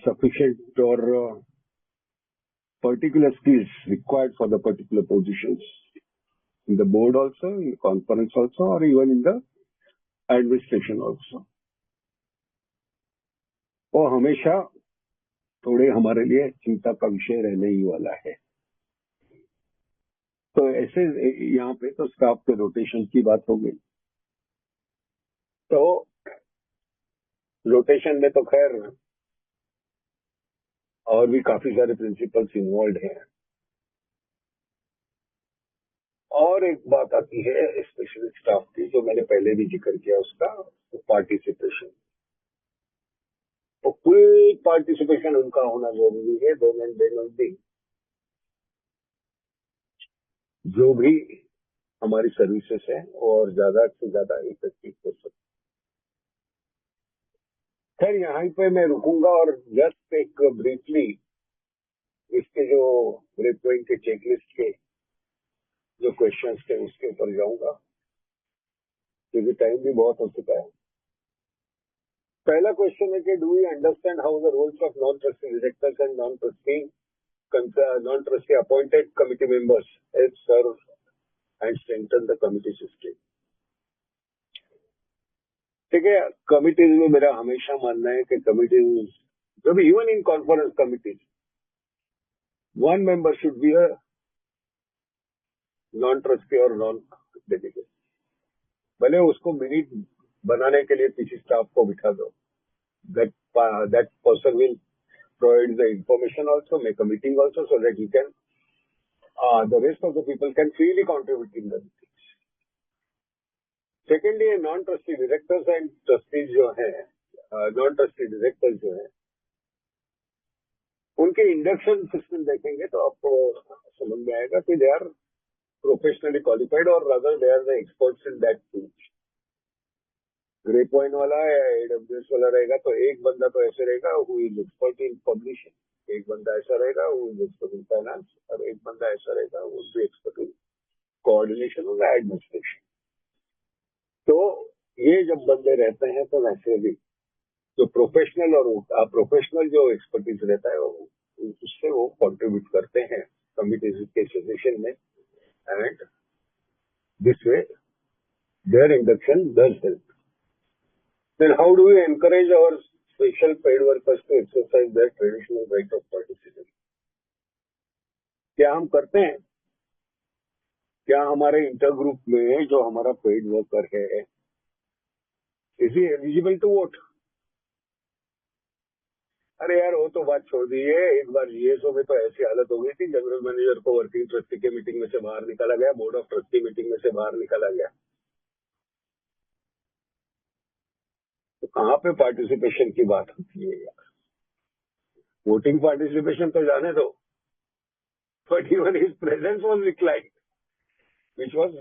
sufficient or particular skills required for the particular positions in the board also, in the conference also, or even in the administration also। वो हमेशा थोड़े हमारे लिए चिंता का विषय रहने ही वाला है। तो ऐसे यहाँ पे तो स्टाफ के रोटेशन की बात हो गई। तो रोटेशन में तो खैर और भी काफी सारे प्रिंसिपल्स इन्वॉल्व हैं। और एक बात आती है स्पेशली स्टाफ की, जो मैंने पहले भी जिक्र किया उसका, पार्टिसिपेशन। तो फुल पार्टिसिपेशन उनका होना जरूरी है। जो भी हमारी सर्विसेज है और ज्यादा से ज्यादा इफेक्टिव हो सकती। खैर यहाँ पे मैं रुकूंगा और जस्ट एक ब्रीफली इसके जो ब्रेक पॉइंट के चेकलिस्ट के जो क्वेश्चंस थे उसके ऊपर जाऊंगा, क्योंकि टाइम भी बहुत हो चुका है। पहला क्वेश्चन है कि do you understand how the roles of non trustee directors and non trustee appointed committee members help serve and strengthen the committee system. ठीक है, कमिटीज में मेरा हमेशा मानना है कि कमिटीज, जब even in conference committees, one member should be a non trustee और नॉन डेलीगेट। भले उसको मिनट बनाने के लिए किसी स्टाफ को बिठा दो, that person will provide the information also, make a meeting also, so that you can, the rest of the people can freely contribute in the meetings. Secondly, non-trustee directors and trustees जो हैं, non-trustee directors जो हैं, उनके induction system देखेंगे तो आपको समझ में आएगा कि दे आर प्रोफेशनली क्वालिफाइड और rather they are the experts in that field. Grey point वाला या एडब्ल्यूएस वाला रहेगा तो एक बंदा तो ऐसे रहेगा who is expert in publishing, एक बंदा ऐसा रहेगा who is expert in finance, और एक बंदा ऐसा रहेगा who is expert in coordination और एडमिनिस्ट्रेशन। तो ये जब बंदे रहते हैं तो वैसे भी जो प्रोफेशनल और प्रोफेशनल जो एक्सपर्टीज रहता है उससे वो कंट्रीब्यूट करते हैं कमिटीज के सजेशन में, and this way their induction does help. Then how do we encourage our special paid workers to exercise their traditional right of participation? क्या हम करते हैं? क्या हमारे इंटर ग्रुप में जो हमारा पेड वर्कर है, is he eligible to vote? अरे यार वो तो बात छोड़ दीजिए, एक बार जीएसओ में तो ऐसी हालत हो गई थी, जनरल मैनेजर को वर्किंग ट्रस्टी के मीटिंग में से बाहर निकाला गया, बोर्ड ऑफ ट्रस्टी मीटिंग में से बाहर निकाला गया। तो कहाँ पे पार्टिसिपेशन की बात होती है यार? वोटिंग पार्टिसिपेशन तो जाने दो, but even his presence was declined, which was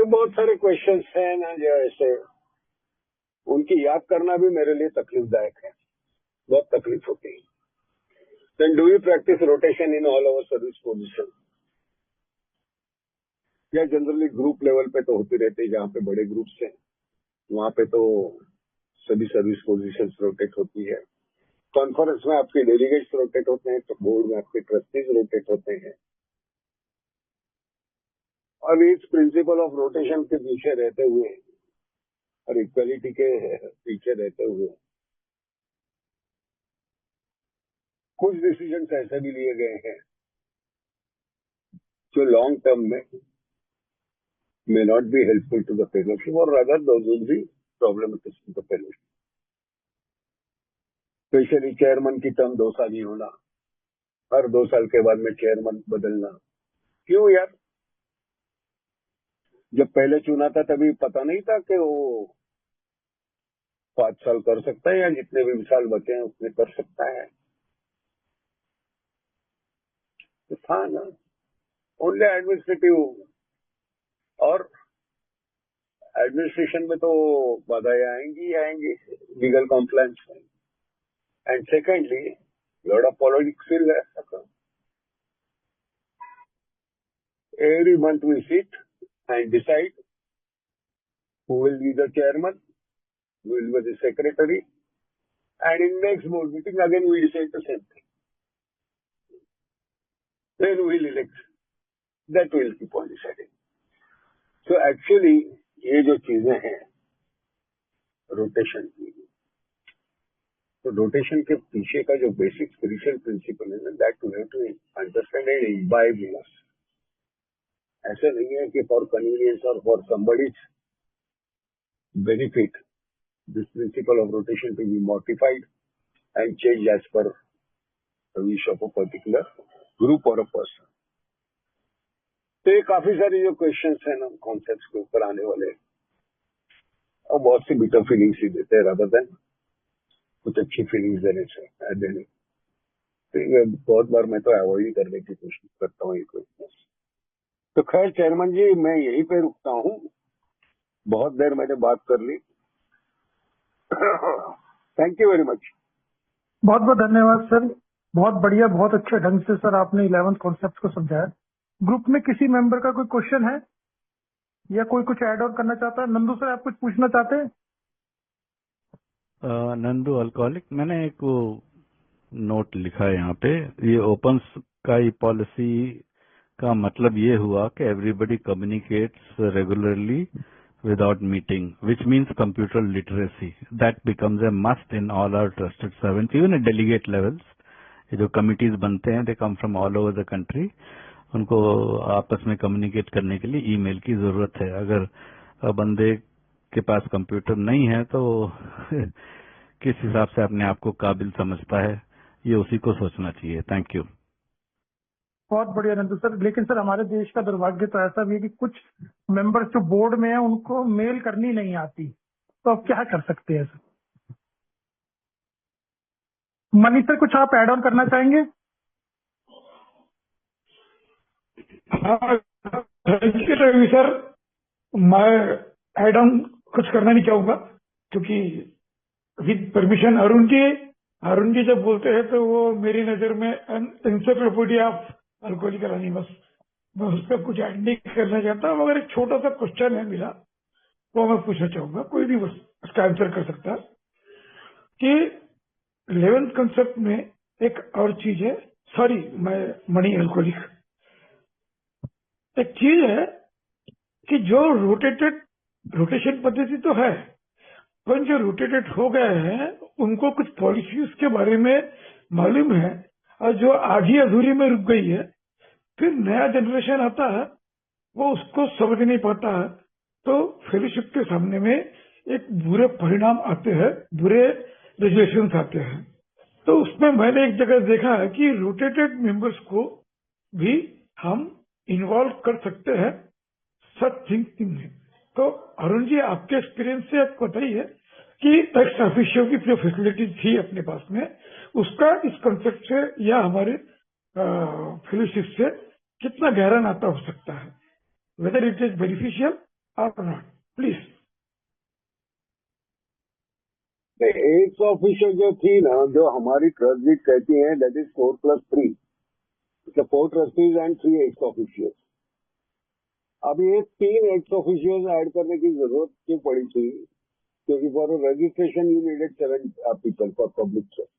बहुत सारे क्वेश्चंस हैं ना जो ऐसे, उनकी याद करना भी मेरे लिए तकलीफदायक है, बहुत तकलीफ होती है। Then do you practice rotation in all our service positions? या जनरली ग्रुप लेवल पे तो होती रहती है, जहाँ पे बड़े ग्रुप्स हैं वहां पे तो सभी सर्विस पोजीशंस रोटेट होती है। कॉन्फ्रेंस में आपके डेलीगेट्स रोटेट होते हैं, तो बोर्ड में आपके ट्रस्टीज रोटेट होते हैं। और इस प्रिंसिपल ऑफ रोटेशन के पीछे रहते हुए और इक्वलिटी के पीछे रहते हुए कुछ डिसीजन ऐसे भी लिए गए हैं जो लॉन्ग टर्म में may not be helpful to the fellowship, or rather those will be problematic to the fellowship. Specially chairman की टर्म 2 साल ही होना, हर 2 साल के बाद में चेयरमैन बदलना, क्यों यार? जब पहले चुना था तभी पता नहीं था कि वो 5 साल कर सकता है या जितने भी साल बचे हैं उतने कर सकता है, तो था ना। ओनली एडमिनिस्ट्रेटिव, और एडमिनिस्ट्रेशन में तो बाधाएं आएंगी लीगल कॉम्प्लायंस में, and secondly lot of politics will occur. Every month we sit and decide who will be the chairman, who will be the secretary, and in next board meeting again we decide the same thing. Then we will elect. That will keep on deciding. So actually ये जो चीजें हैं rotation की, तो rotation के पीछे का जो बेसिक स्पिरिचुअल प्रिंसिपल है ना, that we have to understand and imbibe in us. ऐसा नहीं है कि फॉर कन्वीनियंस और for somebody's benefit this principle of rotation to be modified and change as per wish of a particular group और a person. तो ये काफी सारी जो क्वेश्चंस हैं ना कॉन्सेप्ट्स के ऊपर आने वाले, और बहुत सी बिटर फीलिंग्स ही देते हैं रादर देन कुछ अच्छी फीलिंग्स देने। तो बहुत बार मैं तो अवॉइड करने की कोशिश करता हूँ ये क्वेश्चन। तो खैर चेयरमैन जी, मैं यहीं पे रुकता हूँ, बहुत देर मैंने बात कर ली। Thank you very much. बहुत बहुत धन्यवाद सर, बहुत बढ़िया, बहुत अच्छे ढंग से सर आपने 11th कॉन्सेप्ट को समझाया। ग्रुप में किसी मेंबर का कोई क्वेश्चन है? या कोई कुछ ऐड ऑन करना चाहता है? नंदू सर, आप कुछ पूछना चाहते हैं? नंदू अल्कोहलिक, मैंने एक वो नोट लिखा है यहाँ पे, ये ओपन स्काई पॉलिसी का मतलब ये हुआ कि everybody communicates regularly without meeting, which means computer literacy. That becomes a must in all our trusted servants, even at delegate levels. ये जो committees बनते हैं, they come from all over the country. उनको आपस में communicate करने के लिए ईमेल की जरूरत है. अगर बंदे के पास कंप्यूटर नहीं है तो किस हिसाब से अपने आप को काबिल समझता है, ये उसी को सोचना चाहिए. Thank you. बहुत बढ़िया नंदू सर। लेकिन सर, हमारे देश का दुर्भाग्य तो ऐसा भी है कि कुछ मेंबर्स जो बोर्ड में है उनको मेल करनी नहीं आती, तो अब क्या कर सकते हैं सर? मनीष सर, कुछ आप ऐड ऑन करना चाहेंगे? हाँ, थैंक यू रवि सर। मैं ऐड ऑन कुछ करना नहीं चाहूंगा, क्योंकि विद परमिशन अरुण जी जब बोलते हैं तो वो मेरी नजर में एनसाइक्लोपीडिया ऑफ अल्कोहलिकल एनिमल्स, मैं उस पर कुछ ऐड नहीं करना चाहता। मगर एक छोटा सा क्वेश्चन है मेरा, वो मैं पूछना चाहूंगा, कोई भी बस उसका आंसर कर सकता है कि 11th कंसेप्ट में एक और चीज है। सॉरी, मैं मनी अल्कोहलिक, एक चीज है कि जो रोटेशन पद्धति तो है, पर जो रोटेटेड हो गए हैं उनको कुछ पॉलिसीज के बारे में मालूम है, और जो आधी अधूरी में रुक गई है, फिर नया जनरेशन आता है वो उसको समझ नहीं पाता है, तो फेलोशिप के सामने में एक बुरे परिणाम आते हैं, बुरे रेजुलेशन आते हैं। तो उसमें मैंने एक जगह देखा है कि रोटेटेड मेंबर्स को भी हम इन्वॉल्व कर सकते हैं सच थिंकिंग में। तो अरुण जी, आपके एक्सपीरियंस से आप बताइए कि एक्स ऑफिशियो की जो फैसिलिटी थी अपने पास में, उसका इस कंसेप्ट से या हमारे फेलोशिप से कितना गहरा नाता हो सकता है, वेदर इट इज बेनिफिशियल और नॉट, प्लीज। एड्स ऑफिसर जो थी ना, जो हमारी ट्रस्ट कहती है, दैट इज 4+3, मतलब 4 ट्रस्टीज एंड 3 एड्स ऑफिशियर्स। अब ये 3 एड्स ऑफिशियर्स ऐड करने की जरूरत क्यों पड़ी थी? क्योंकि for registration you needed 7 people for public trust,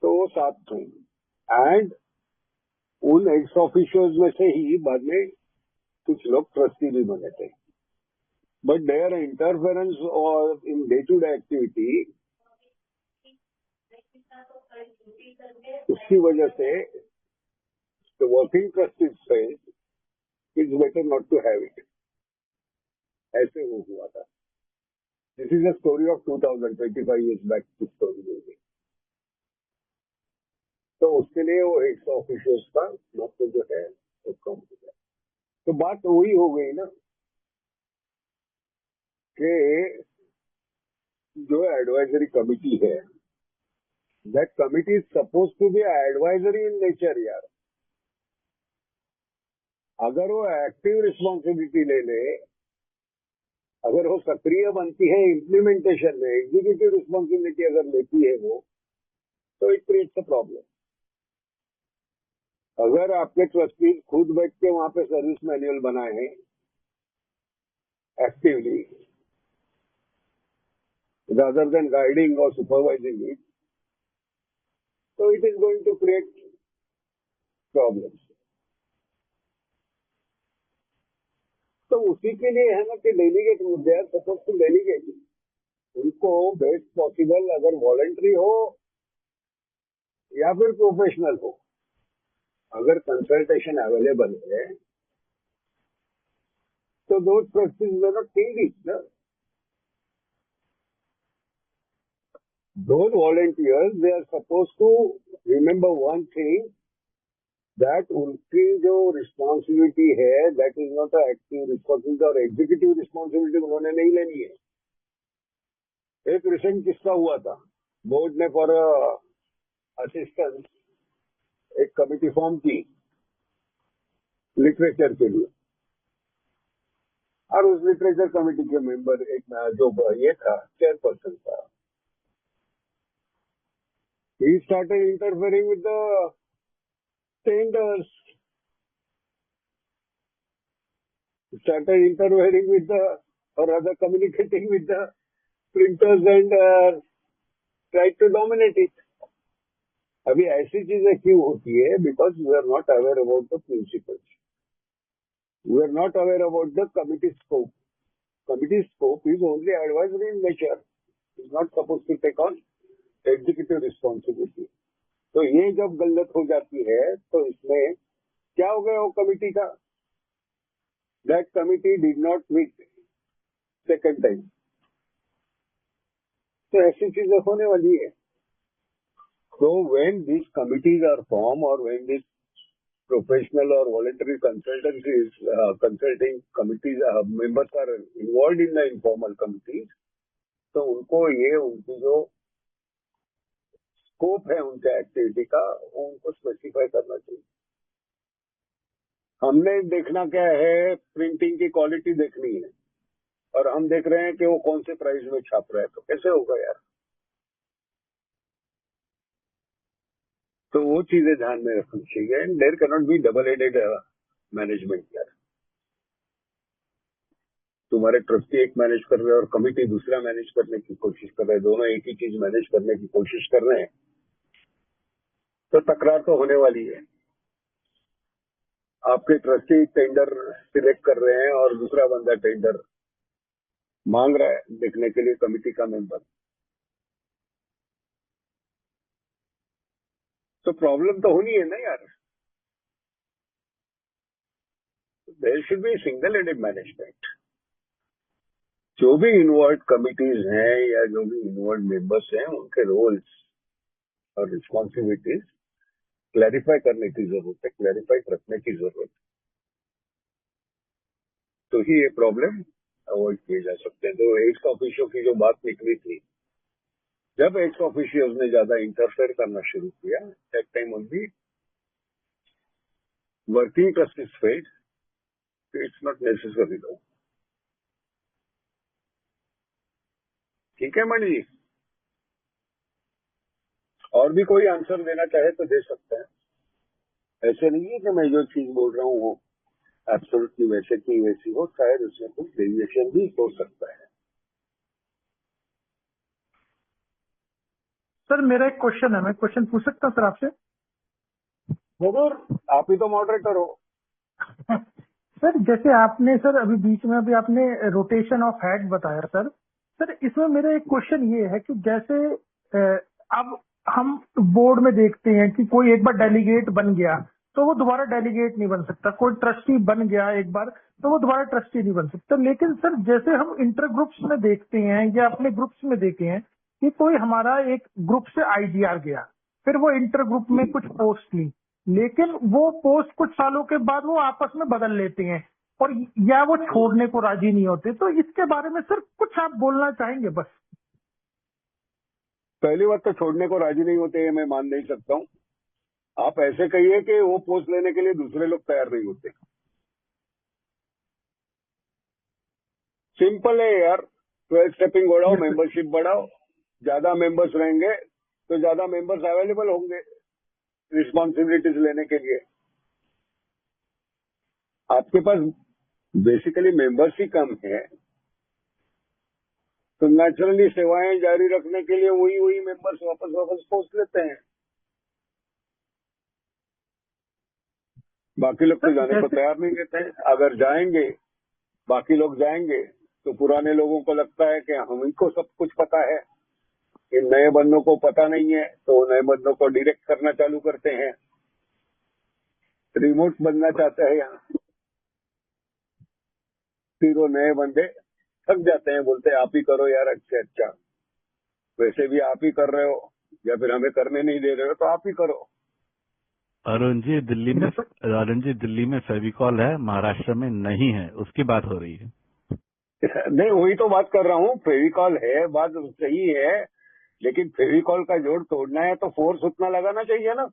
तो वो 7 थे। एंड उन एड्स ऑफिशियर्स में से ही बाद में कुछ लोग ट्रस्टी भी बने थे, बट देयर इंटरफेरेंस और in day to day activity, उसकी वजह से the working trustees face it's better not to have it. ऐसे वो हुआ था। This is a story of 2025 years back की स्टोरी होगी। तो उसके लिए वो एड्स ऑफिसर्स का महत्व जो है वो कम हो गया। तो बात वही हो गई ना कि जो एडवाइजरी कमिटी है, that committee is suppose to be advisory in nature यार। अगर वो एक्टिव रिस्पॉन्सिबिलिटी ले ले, अगर वो सक्रिय बनती है इम्प्लीमेंटेशन में, एग्जीक्यूटिव रिस्पॉन्सिबिलिटी अगर लेती है वो, तो इट क्रिएट्स अ प्रॉब्लम। अगर आपके ट्रस्टीज खुद बैठ के वहां पे सर्विस मैनुअल बनाए हैं actively, rather than guiding or supervising it, so it is going to create problems. तो उसी के लिए है ना कि delegate, they are suppose to delegate, उनको बेस्ट पॉसिबल अगर वॉलंटरी हो या फिर प्रोफेशनल हो, अगर कंसल्टेशन अवेलेबल है तो दो ट्रस्टीज में नॉट थिंक इट ना। Those volunteers, they are supposed to remember one thing, that उनकी जो रिस्पॉन्सिबिलिटी है, that is not a active responsibility और एग्जीक्यूटिव रिस्पॉन्सिबिलिटी उन्होंने नहीं लेनी है। एक रिसेंट किस्सा हुआ था, बोर्ड ने फॉर असिस्टेंस एक कमिटी फॉर्म की लिटरेचर के लिए, और उस लिटरेचर कमिटी के मेंबर एक जो ये था चेयरपर्सन था, he started interfering with the tenders. started interfering with the or rather communicating with the printers and tried to dominate it. अभी ऐसी चीजें क्यों होती है? Because we are not aware about the principles, we are not aware about the committee scope. Committee scope is only advisory in nature, is not suppose to take on executive responsibility. तो ये जब गलत हो जाती है तो इसमें क्या हो गया वो कमिटी का? That committee did not meet second time. तो ऐसी चीजें होने वाली है. So when these committees are formed or when these professional or voluntary consultancies, consulting committees, members are involved in the informal committees, तो उनको ये उनकी जो स्कोप है उनके एक्टिविटी का वो उनको स्पेसिफाई करना चाहिए. हमने देखना क्या है? प्रिंटिंग की क्वालिटी देखनी है और हम देख रहे हैं कि वो कौन से प्राइस में छाप रहा है, तो कैसे होगा यार? तो वो चीजें ध्यान में रखनी चाहिए. And there can not be double headed management यार. तुम्हारे ट्रस्टी एक मैनेज कर रहे हैं और कमिटी दूसरा मैनेज करने की कोशिश कर रहे हैं, दोनों एक ही चीज मैनेज करने की कोशिश कर रहे हैं, तो तकरार तो होने वाली है. आपके ट्रस्टी टेंडर सिलेक्ट कर रहे हैं और दूसरा बंदा टेंडर मांग रहा है देखने के लिए कमिटी का मेंबर, तो प्रॉब्लम तो होनी है ना यार. There should be single headed management. जो भी इन्वॉल्व कमिटीज हैं या जो भी इन्वॉल्व मेंबर्स हैं उनके रोल्स और रिस्पॉन्सिबिलिटीज क्लैरिफाई करने की जरूरत है, क्लैरिफाई रखने की जरूरत है, तो ही ये प्रॉब्लम अवॉइड किए जा सकते हैं. तो एक्स ऑफिशियो की जो बात निकली थी, जब एक्स ऑफिशियोज ने ज्यादा इंटरफेयर करना शुरू किया, that time only working trustees failed. It's not necessary no. ठीक है मणि जी, और भी कोई आंसर देना चाहे तो दे सकते हैं. ऐसे नहीं है कि मैं जो चीज बोल रहा हूँ वो एब्सोल्युटली वैसे की वैसी हो, शायद उसमें कुछ वेरिएशन भी हो सकता है. सर मेरा एक क्वेश्चन है, मैं क्वेश्चन पूछ सकता हूँ सर आपसे? जरूर, आप ही तो मॉडरेटर हो. सर जैसे आपने सर अभी बीच में अभी आपने रोटेशन ऑफ हेड बताया सर. सर इसमें मेरा एक क्वेश्चन ये है कि जैसे अब हम बोर्ड में देखते हैं कि कोई एक बार डेलीगेट बन गया तो वो दोबारा डेलीगेट नहीं बन सकता, कोई ट्रस्टी बन गया एक बार तो वो दोबारा ट्रस्टी नहीं बन सकता. लेकिन सर जैसे हम इंटर ग्रुप्स में देखते हैं या अपने ग्रुप्स में देखे हैं कि कोई हमारा एक ग्रुप से आईजीआर गया, फिर वो इंटर ग्रुप में कुछ पोस्ट ली, लेकिन वो पोस्ट कुछ सालों के बाद वो आपस में बदल लेते हैं और या वो छोड़ने को राजी नहीं होते. तो इसके बारे में सर कुछ आप बोलना चाहेंगे? बस पहली बात तो छोड़ने को राजी नहीं होते मैं मान नहीं सकता हूँ. आप ऐसे कहिए कि वो पोस्ट लेने के लिए दूसरे लोग तैयार नहीं होते. सिंपल है यार. 12 स्टेपिंग बढ़ाओ, मेंबरशिप बढ़ाओ, ज्यादा मेंबर्स रहेंगे तो ज्यादा मेंबर्स अवेलेबल होंगे रिस्पॉन्सिबिलिटीज लेने के लिए. आपके पास बेसिकली मेंबर्स ही कम है तो नेचुरली सेवाएं जारी रखने के लिए वही मेंबर्स वापस पोस्ट लेते हैं. बाकी लोग तो जाने को तैयार नहीं रहते हैं. अगर जाएंगे, बाकी लोग जाएंगे तो पुराने लोगों को लगता है कि हम को सब कुछ पता है, इन नए बंदों को पता नहीं है, तो नए बंदों को डायरेक्ट करना चालू करते हैं. रिमोट बनना चाहते हैं यहाँ. फिर वो नए बंदे थक जाते हैं, बोलते हैं आप ही करो यार. अच्छा वैसे भी आप ही कर रहे हो या फिर हमें करने नहीं दे रहे हो तो आप ही करो. अरुण जी दिल्ली में फेविकॉल है, महाराष्ट्र में नहीं है, उसकी बात हो रही है. नहीं वही तो बात कर रहा हूँ. फेविकॉल है, बात सही है, लेकिन फेविकॉल का जोड़ तोड़ना है तो फोर्स उतना लगाना चाहिए ना.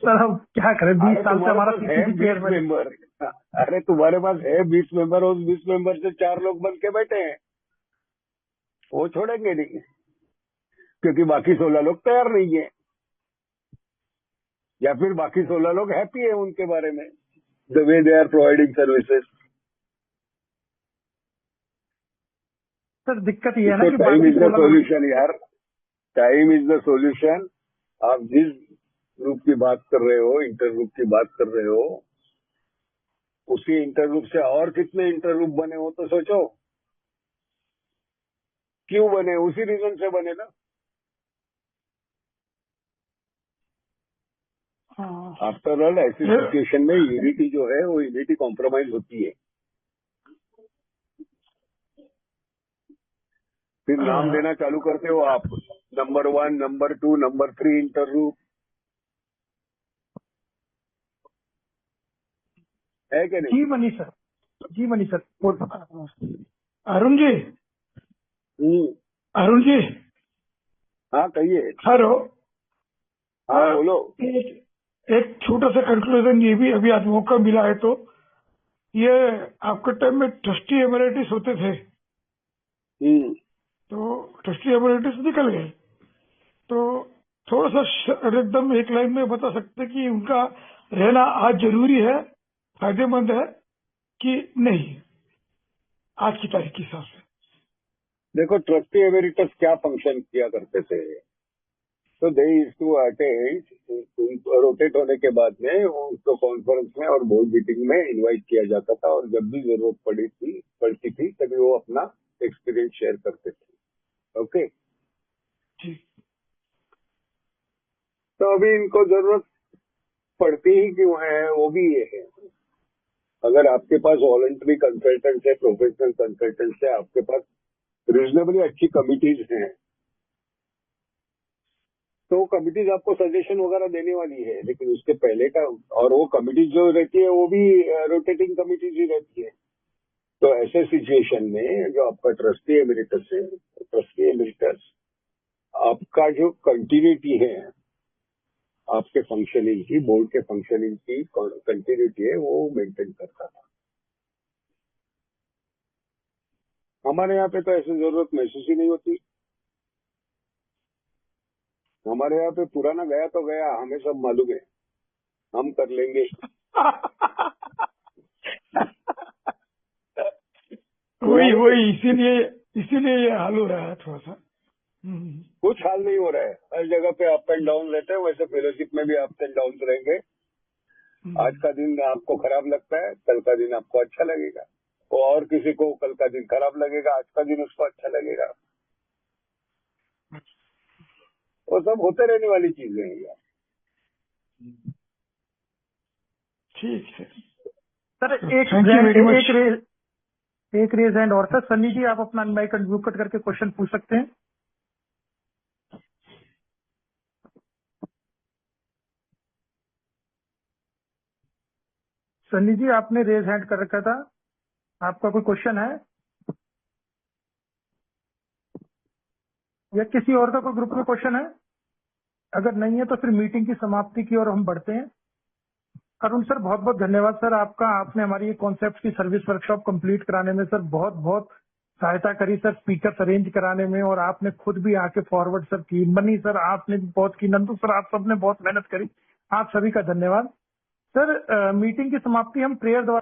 सर हम क्या करें, 20 साल से हमारा मेंबर. अरे तुम्हारे पास है 20 मेंबर, उस 20 मेंबर से 4 लोग बन के बैठे हैं, वो छोड़ेंगे नहीं क्योंकि बाकी 16 लोग तैयार नहीं है या फिर बाकी 16 लोग हैप्पी है उनके बारे में. the way they are providing services. Sir दिक्कत ये है ना कि टाइम बाकी इज द बोला सॉल्यूशन यार, टाइम इज द सॉल्यूशन। आप जिस ग्रुप की बात कर रहे हो, इंटर ग्रुप की बात कर रहे हो, उसी इंटर ग्रुप से और कितने इंटर ग्रुप बने हो तो सोचो। क्यों बने? उसी रीजन से बने ना। आफ्टर ऑल ऐसी सिचुएशन में यूनिटी जो है वो यूनिटी कॉम्प्रोमाइज होती है। फिर नाम देना चालू करते हो आप, number 1, number 2, number 3 inter group, है क्या नहीं? जी मनीष सर, जी मनीष सर बोल। अरुण जी, अरुण जी, हाँ कहिए। हेलो। हाँ बोलो। एक छोटा सा कंक्लूजन ये भी, अभी आज मौका मिला है तो, ये आपके टाइम में ट्रस्टी एमरेटिस होते थे, तो ट्रस्टी एमरेटिस निकल गए, तो थोड़ा सा एकदम एक लाइन में बता सकते कि उनका रहना आज जरूरी है, फायदेमंद है कि नहीं आज की तारीख के हिसाब से? देखो, ट्रस्टी एमेरिटस क्या फंक्शन किया करते थे, तो दे टू अटेंड, रोटेट होने के बाद में उनको कॉन्फ्रेंस में और बोर्ड मीटिंग में इनवाइट किया जाता था, और जब भी जरूरत पड़ती थी तभी वो अपना एक्सपीरियंस शेयर करते थे। ओके, तो अभी इनको जरूरत पड़ती ही क्यों है, वो भी ये है। अगर आपके पास वॉलंटरी कंसल्टेंट है, प्रोफेशनल कंसल्टेंट है, आपके पास रीजनेबली अच्छी कमिटीज हैं, तो कमिटीज आपको सजेशन वगैरह देने वाली है, लेकिन उसके पहले का, और वो कमिटीज जो रहती है वो भी रोटेटिंग कमिटीज ही रहती है। तो ऐसे सिचुएशन में जो आपका ट्रस्टी एमेरिटस है, ट्रस्टी एमेरिटस आपका जो कंटिन्यूटी है, आपके फंक्शनिंग की, बोर्ड के फंक्शनिंग की कंटिन्यूटी है, वो मेंटेन करता था। हमारे यहाँ पे तो ऐसी जरूरत महसूस ही नहीं होती। हमारे यहाँ पे पुराना गया तो गया, हमें सब मालूम है, हम कर लेंगे। वही इसीलिए ये हाल हो रहा है थोड़ा सा। कुछ हाल नहीं हो रहा है, हर जगह पे अप एंड डाउन रहते हैं। वैसे फेलोशिप में भी अप एंड डाउन रहेंगे। आज का दिन आपको खराब लगता है, कल का दिन आपको अच्छा लगेगा, और किसी को कल का दिन खराब लगेगा, आज का दिन उसको अच्छा लगेगा। वो सब होते रहने वाली चीजें हैं यार। ठीक है सर, एक रेज हैंड और सर, सन्नी जी आप अपना माइक अनम्यूट करके क्वेश्चन पूछ सकते हैं। सन्नी जी आपने रेज हैंड कर रखा था, आपका कोई क्वेश्चन है या किसी और का कोई ग्रुप में क्वेश्चन है? अगर नहीं है तो फिर मीटिंग की समाप्ति की ओर हम बढ़ते हैं। अरुण सर बहुत बहुत धन्यवाद सर आपका, आपने हमारी ये कॉन्सेप्ट की सर्विस वर्कशॉप कंप्लीट कराने में सर बहुत बहुत सहायता करी सर, स्पीकर्स अरेंज कराने में, और आपने खुद भी आके फॉरवर्ड सर की। मनी सर आपने भी बहुत की, नंदू सर आप सबने बहुत मेहनत करी, आप सभी का धन्यवाद सर। मीटिंग की समाप्ति हम प्रेयर द्वारा